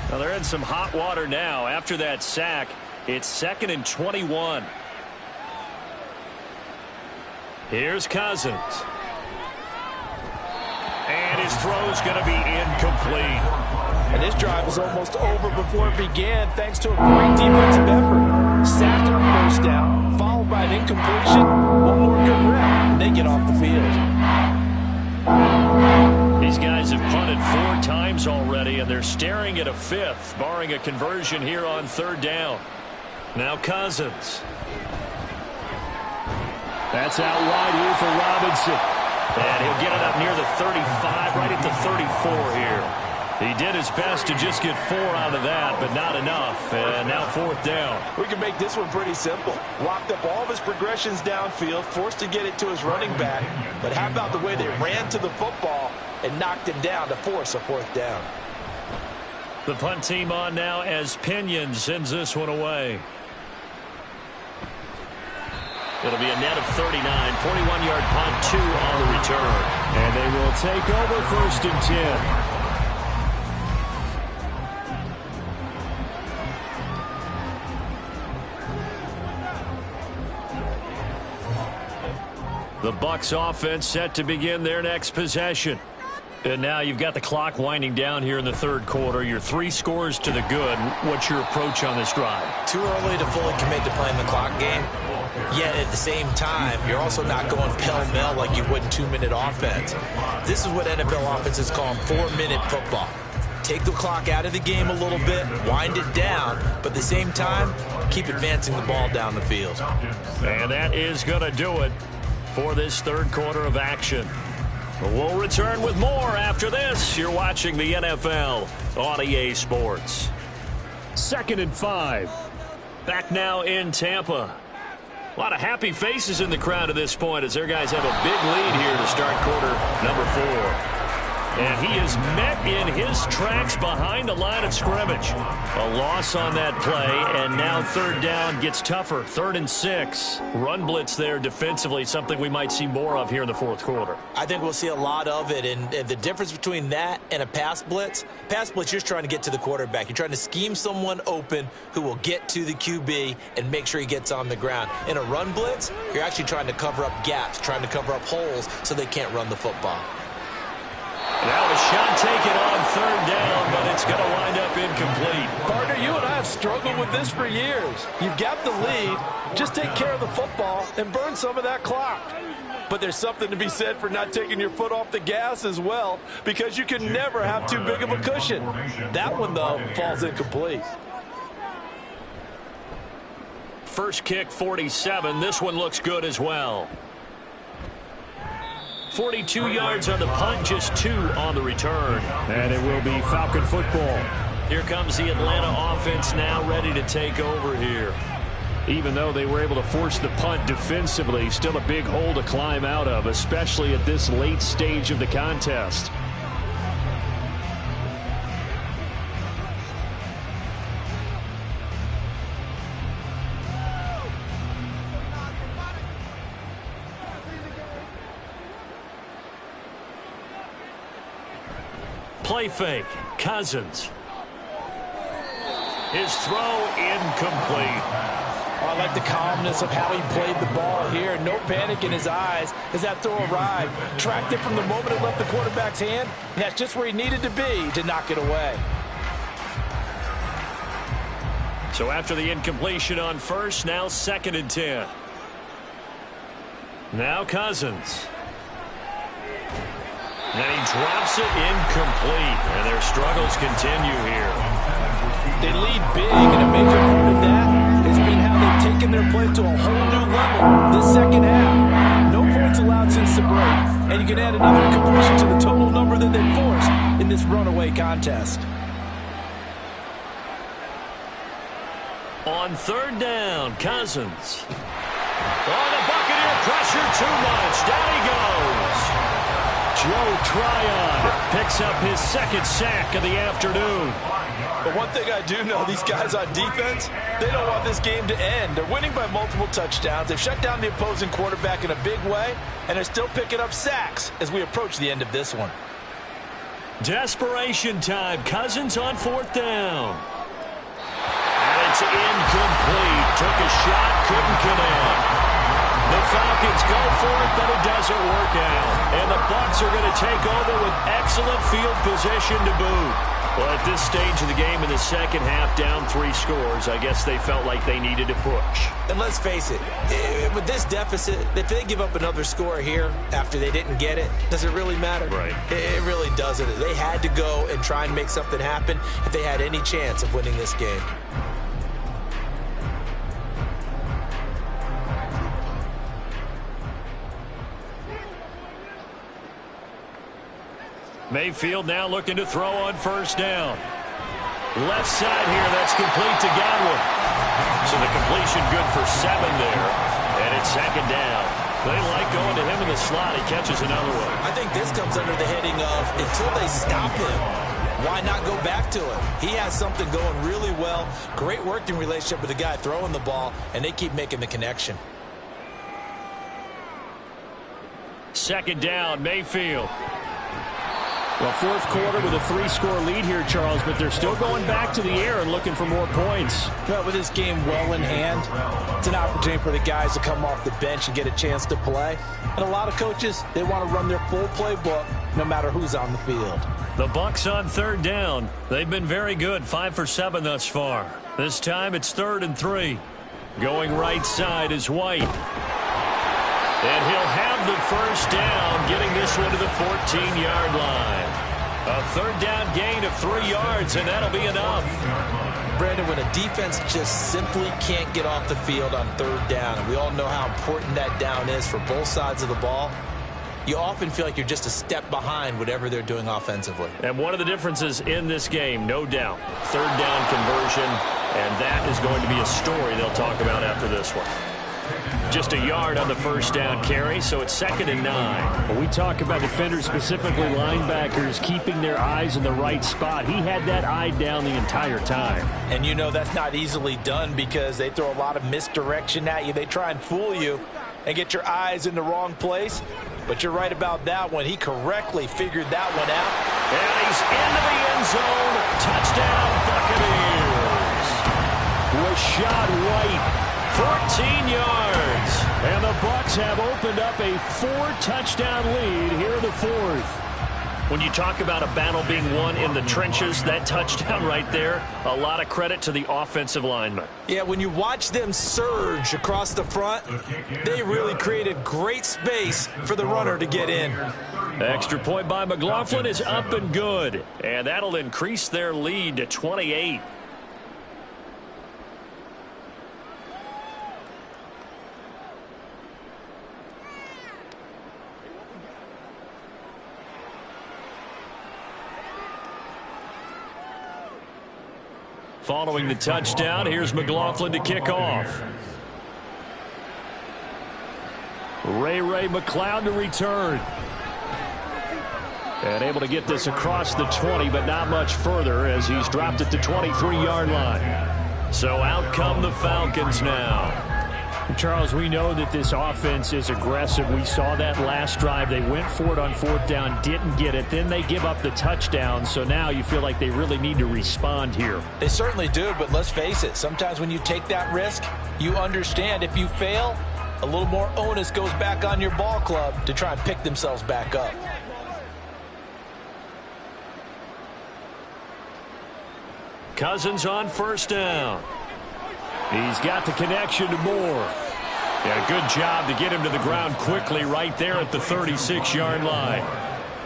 Well, they're in some hot water now. After that sack, it's 2nd and 21. Here's Cousins. And his throw's going to be incomplete. And this drive was almost over before it began thanks to a great defensive effort. Sacked on first down, followed by an incompletion. One more good rep, and they get off the field. These guys have punted 4 times already, and they're staring at a 5th, barring a conversion here on 3rd down. Now Cousins. That's out wide here for Robinson. And he'll get it up near the 35, right at the 34 here. He did his best to just get 4 out of that, but not enough. And now 4th down. We can make this one pretty simple. Locked up all of his progressions downfield, forced to get it to his running back. But how about the way they ran to the football and knocked him down to force a 4th down? The punt team on now as Pinion sends this one away. It'll be a net of 39, 41-yard punt, 2 on the return. And they will take over 1st and 10. The Bucs offense set to begin their next possession. And now you've got the clock winding down here in the 3rd quarter. You're 3 scores to the good. What's your approach on this drive? Too early to fully commit to playing the clock game. Yet at the same time, you're also not going pell-mell like you would in 2-minute offense. This is what NFL offenses call 4-minute football. take the clock out of the game a little bit, wind it down, but at the same time, keep advancing the ball down the field. And that is going to do it for this third quarter of action. We'll return with more after this. You're watching the NFL on EA Sports. 2nd and 5. Back now in Tampa. A lot of happy faces in the crowd at this point as their guys have a big lead here to start quarter number 4. And he is met in his tracks behind the line of scrimmage. A loss on that play, and now third down gets tougher. 3rd and 6. Run blitz there defensively, something we might see more of here in the fourth quarter. I think we'll see a lot of it, and the difference between that and a pass blitz, you're just trying to get to the quarterback. You're trying to scheme someone open who will get to the QB and make sure he gets on the ground. In a run blitz, you're actually trying to cover up gaps, trying to cover up holes so they can't run the football. Now the shot taken on 3rd down, but it's going to wind up incomplete. Partner, you and I have struggled with this for years. You've got the lead. Just take care of the football and burn some of that clock. But there's something to be said for not taking your foot off the gas as well, because you can never have too big of a cushion. That one, though, falls incomplete. First kick, 47. This one looks good as well. 42 yards on the punt, just 2 on the return. And it will be Falcon football. Here comes the Atlanta offense now ready to take over here. Even though they were able to force the punt defensively, still a big hole to climb out of, especially at this late stage of the contest. Play fake. Cousins. His throw incomplete. I like the calmness of how he played the ball here. No panic in his eyes as that throw arrived. Tracked it from the moment it left the quarterback's hand, and that's just where he needed to be to knock it away. So after the incompletion on first, now 2nd and 10. Now Cousins. And he drops it incomplete, and their struggles continue here. They lead big, and a major part of that has been how they've taken their play to a whole new level this second half. No points allowed since the break, and you can add another incompletion to the total number that they forced in this runaway contest. On 3rd down, Cousins. Oh, the Buccaneer pressure too much. Down he goes. Joe Tryon picks up his 2nd sack of the afternoon. But one thing I do know, these guys on defense, they don't want this game to end. They're winning by multiple touchdowns. They've shut down the opposing quarterback in a big way, and they're still picking up sacks as we approach the end of this one. Desperation time. Cousins on 4th down. And it's incomplete. Took a shot, couldn't connect. The Falcons go for it, but it doesn't work out. And the Bucs are going to take over with excellent field position to boot. Well, at this stage of the game in the second half, down 3 scores, I guess they felt like they needed to push. And let's face it, with this deficit, if they give up another score here after they didn't get it, does it really matter? Right. It really doesn't. They had to go and try and make something happen if they had any chance of winning this game. Mayfield now looking to throw on 1st down. Left side here, that's complete to Godwin. So the completion good for 7 there. And it's 2nd down. They like going to him in the slot. He catches another one. I think this comes under the heading of until they stop him, why not go back to him? He has something going really well. Great working relationship with the guy throwing the ball, and they keep making the connection. 2nd down, Mayfield. Well, fourth quarter with a 3-score lead here, Charles, but they're still going back to the air and looking for more points. But with this game well in hand, it's an opportunity for the guys to come off the bench and get a chance to play. And a lot of coaches, they want to run their full playbook no matter who's on the field. The Bucs on 3rd down. They've been very good, 5 for 7 thus far. This time it's 3rd and 3. Going right side is White. And he'll have the 1st down, getting this one to the 14-yard line. A third down gain of 3 yards, and that'll be enough. Brandon, when a defense just simply can't get off the field on third down, and we all know how important that down is for both sides of the ball, you often feel like you're just a step behind whatever they're doing offensively. And one of the differences in this game, no doubt, third down conversion, and that is going to be a story they'll talk about after this one. Just a yard on the first down carry, so it's 2nd and 9. When we talk about defenders, specifically linebackers, keeping their eyes in the right spot, he had that eye down the entire time. And you know that's not easily done because they throw a lot of misdirection at you. They try and fool you and get your eyes in the wrong place. But you're right about that one. He correctly figured that one out. And he's into the end zone. Touchdown, Buccaneers. Was shot right. 14 yards. And the Bucs have opened up a 4-touchdown lead here in the 4th. When you talk about a battle being won in the trenches, that touchdown right there, a lot of credit to the offensive linemen. Yeah, when you watch them surge across the front, they really created great space for the runner to get in. Extra point by McLaughlin is up and good. And that'll increase their lead to 28. Following the touchdown, here's McLaughlin to kick off. Ray McLeod to return. And able to get this across the 20, but not much further as he's dropped it to 23-yard line. So out come the Falcons now. Charles, we know that this offense is aggressive. We saw that last drive. They went for it on 4th down, didn't get it. Then they give up the touchdown. So now you feel like they really need to respond here. They certainly do, but let's face it. Sometimes when you take that risk, you understand if you fail, a little more onus goes back on your ball club to try and pick themselves back up. Cousins on 1st down. He's got the connection to Moore. Yeah, good job to get him to the ground quickly right there at the 36-yard line.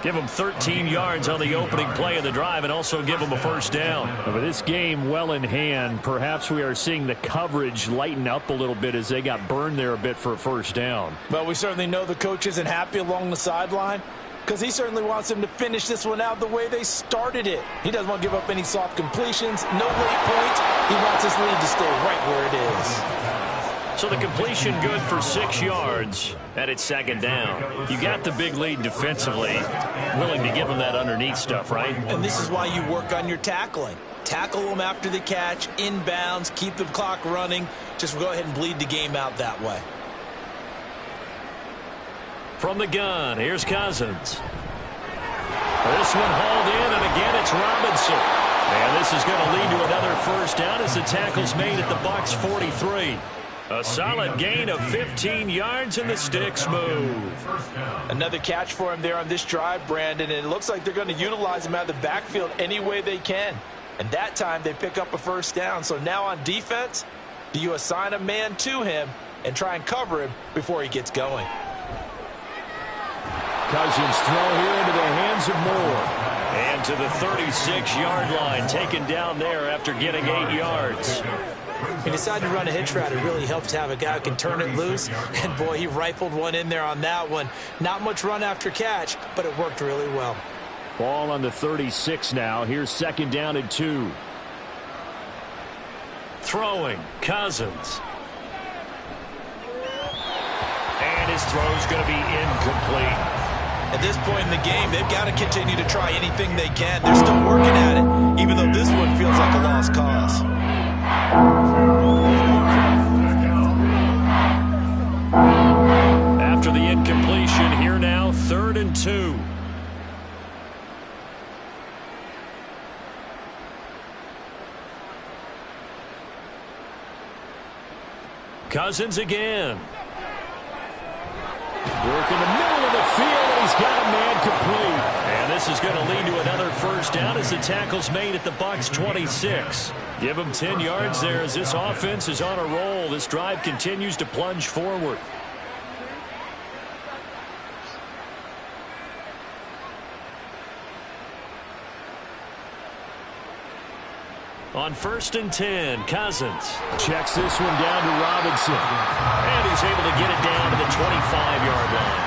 Give him 13 yards on the opening play of the drive and also give him a 1st down. But this game well in hand. Perhaps we are seeing the coverage lighten up a little bit as they got burned there a bit for a 1st down. Well, we certainly know the coach isn't happy along the sideline because he certainly wants them to finish this one out the way they started it. He doesn't want to give up any soft completions, no late points. He wants his lead to stay right where it is. So the completion good for 6 yards, and it's 2nd down. You got the big lead defensively, willing to give them that underneath stuff, right? And this is why you work on your tackling. Tackle them after the catch, inbounds, keep the clock running. Just go ahead and bleed the game out that way. From the gun, here's Cousins. This one hauled in, and again it's Robinson. And this is going to lead to another 1st down as the tackle's made at the Bucs 43. A solid gain of 15 yards, and the sticks move. Another catch for him there on this drive, Brandon, and it looks like they're going to utilize him out of the backfield any way they can. And that time they pick up a 1st down. So now on defense, do you assign a man to him and try and cover him before he gets going? Cousins throw here into the hands of Moore. And to the 36-yard line, taken down there after getting 8 yards. He decided to run a hitch route. It really helps to have a guy who can turn it loose. And, boy, he rifled one in there on that one. Not much run after catch, but it worked really well. Ball on the 36 now. Here's 2nd down and 2. Throwing, Cousins. And his throw's going to be incomplete. At this point in the game, they've got to continue to try anything they can. They're still working at it, even though this one feels like a lost cause. After the incompletion, here now, 3rd and 2. Cousins again. Work in the middle of the field, and he's got a man complete. And this is going to lead to another 1st down as the tackle's made at the Bucs 26. Give them 10 yards there as this offense is on a roll. This drive continues to plunge forward. On 1st and 10, Cousins. Checks this one down to Robinson. And he's able to get it down to the 25-yard line.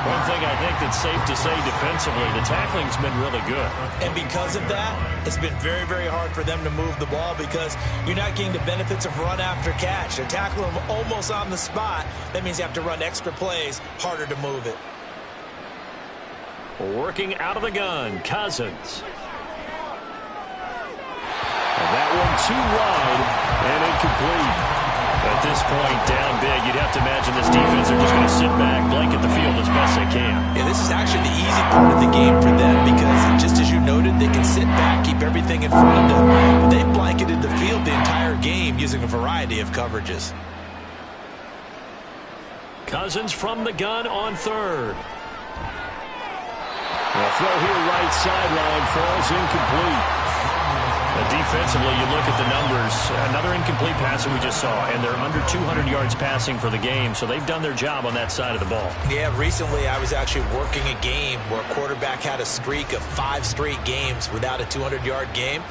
One thing I think that's safe to say defensively, the tackling's been really good. And because of that, it's been very, very hard for them to move the ball because you're not getting the benefits of run after catch. They're tackling them almost on the spot. That means you have to run extra plays, harder to move it. Working out of the gun, Cousins. And that one too wide and incomplete. At this point, down big, you'd have to imagine this defense are just going to sit back, blanket the field as best they can. Yeah, this is actually the easy part of the game for them because, just as you noted, they can sit back, keep everything in front of them. But they blanketed the field the entire game using a variety of coverages. Cousins from the gun on 3rd. The throw here right sideline falls incomplete. Defensively, you look at the numbers. Another incomplete pass that we just saw, and they're under 200 yards passing for the game, so they've done their job on that side of the ball. Yeah, recently I was actually working a game where a quarterback had a streak of 5 straight games without a 200-yard game,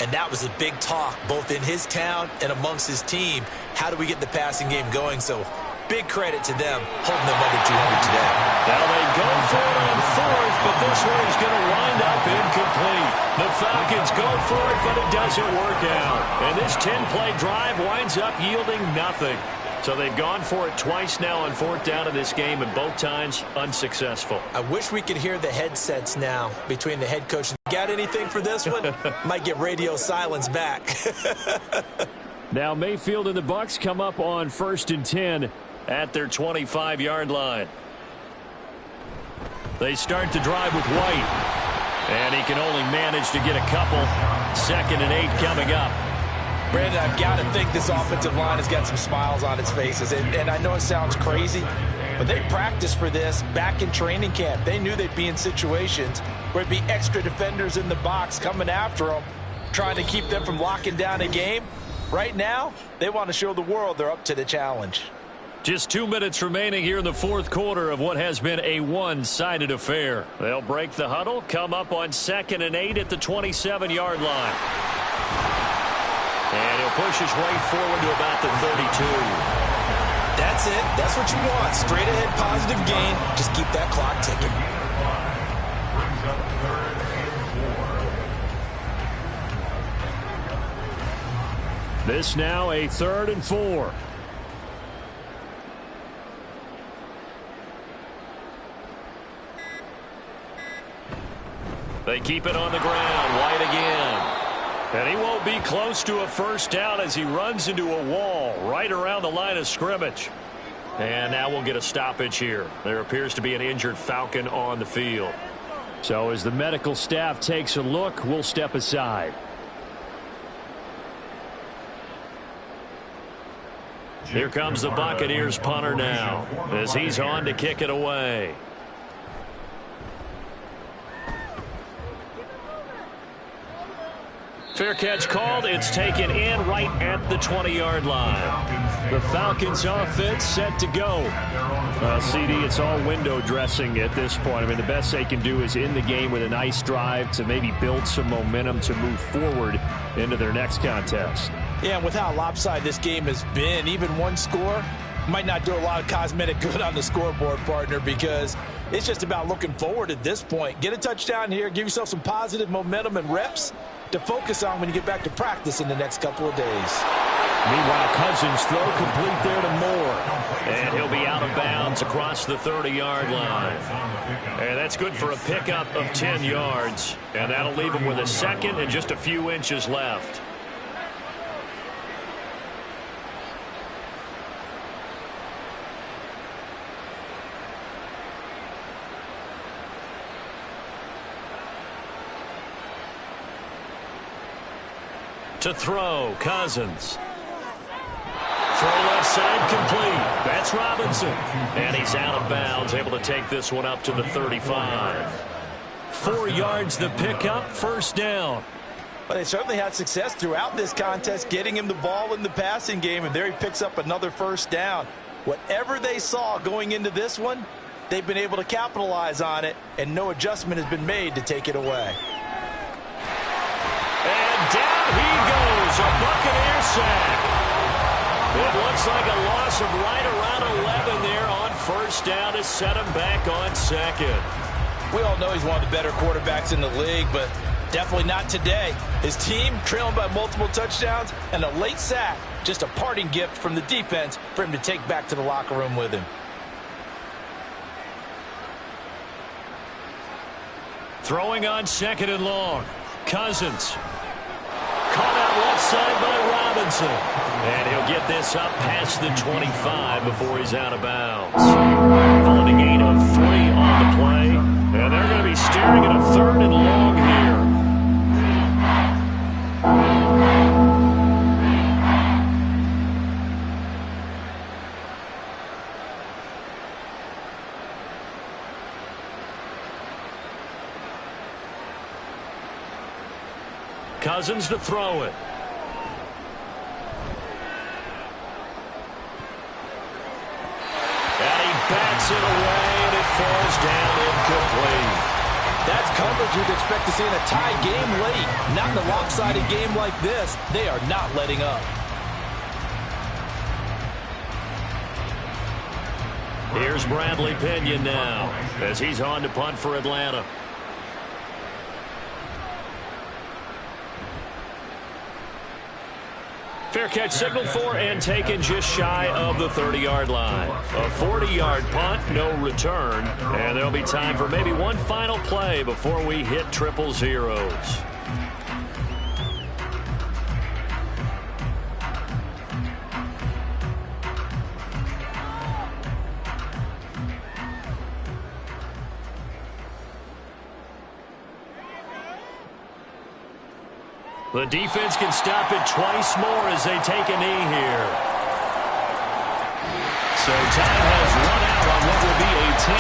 and that was a big talk both in his town and amongst his team. How do we get the passing game going? So big credit to them holding them under 200 today. Now they go for it on 4th, but this one is going to wind up incomplete. The Falcons go for it, but it doesn't work out. And this 10-play drive winds up yielding nothing. So they've gone for it twice now on 4th down in this game, and both times unsuccessful. I wish we could hear the headsets now between the head coach. Got anything for this one? Might get radio silence back. Now Mayfield and the Bucs come up on 1st and 10 at their 25-yard line. They start the drive with White. And he can only manage to get a couple. 2nd and 8 coming up. Brandon, I've got to think this offensive line has got some smiles on its faces. And I know it sounds crazy, but they practiced for this back in training camp. They knew they'd be in situations where it'd be extra defenders in the box coming after them, trying to keep them from locking down a game. Right now, they want to show the world they're up to the challenge. Just 2 minutes remaining here in the 4th quarter of what has been a one-sided affair. They'll break the huddle, come up on 2nd and 8 at the 27-yard line. And he'll push his way forward to about the 32. That's it. That's what you want. Straight ahead positive gain. Just keep that clock ticking. This now a 3rd and 4. They keep it on the ground. White again. And he won't be close to a first down as he runs into a wall right around the line of scrimmage. And now we'll get a stoppage here. There appears to be an injured Falcon on the field. So as the medical staff takes a look, we'll step aside. Here comes the Buccaneers punter now as he's on to kick it away. Fair catch called. It's taken in right at the 20-yard line. The Falcons offense set to go. CD, it's all window dressing at this point. I mean, the best they can do is in the game with a nice drive to maybe build some momentum to move forward into their next contest. Yeah, and with how lopsided this game has been, even one score might not do a lot of cosmetic good on the scoreboard, partner, because it's just about looking forward at this point. Get a touchdown here, give yourself some positive momentum and reps to focus on when you get back to practice in the next couple of days. Meanwhile, Cousins throw complete there to Moore. And he'll be out of bounds across the 30-yard line. And that's good for a pickup of 10 yards. And that'll leave him with a second and just a few inches left. To throw, Cousins. Throw left side complete. That's Robinson. And he's out of bounds, able to take this one up to the 35. 4 yards the pickup, first down. Well, they certainly had success throughout this contest getting him the ball in the passing game, and there he picks up another first down. Whatever they saw going into this one, they've been able to capitalize on it, and no adjustment has been made to take it away. And down he goes. A Buccaneer sack. It looks like a loss of right around 11 there on first down to set him back on second. We all know he's one of the better quarterbacks in the league, but definitely not today. His team trailing by multiple touchdowns and a late sack. Just a parting gift from the defense for him to take back to the locker room with him. Throwing on second and long. Cousins. Caught out left side by Robinson. And he'll get this up past the 25 before he's out of bounds. Calling a gain of 3 on the play. And they're going to be staring at a third and long here. Cousins to throw it. And he bats it away, and it falls down incomplete. That's coverage you'd expect to see in a tie game late. Not in a lopsided game like this. They are not letting up. Here's Bradley Pinion now as he's on to punt for Atlanta. Fair catch signaled for and taken just shy of the 30-yard line. A 40-yard punt, no return. And there'll be time for maybe one final play before we hit triple zeros. The defense can stop it twice more as they take a knee here. So time has run out on what will be a 10.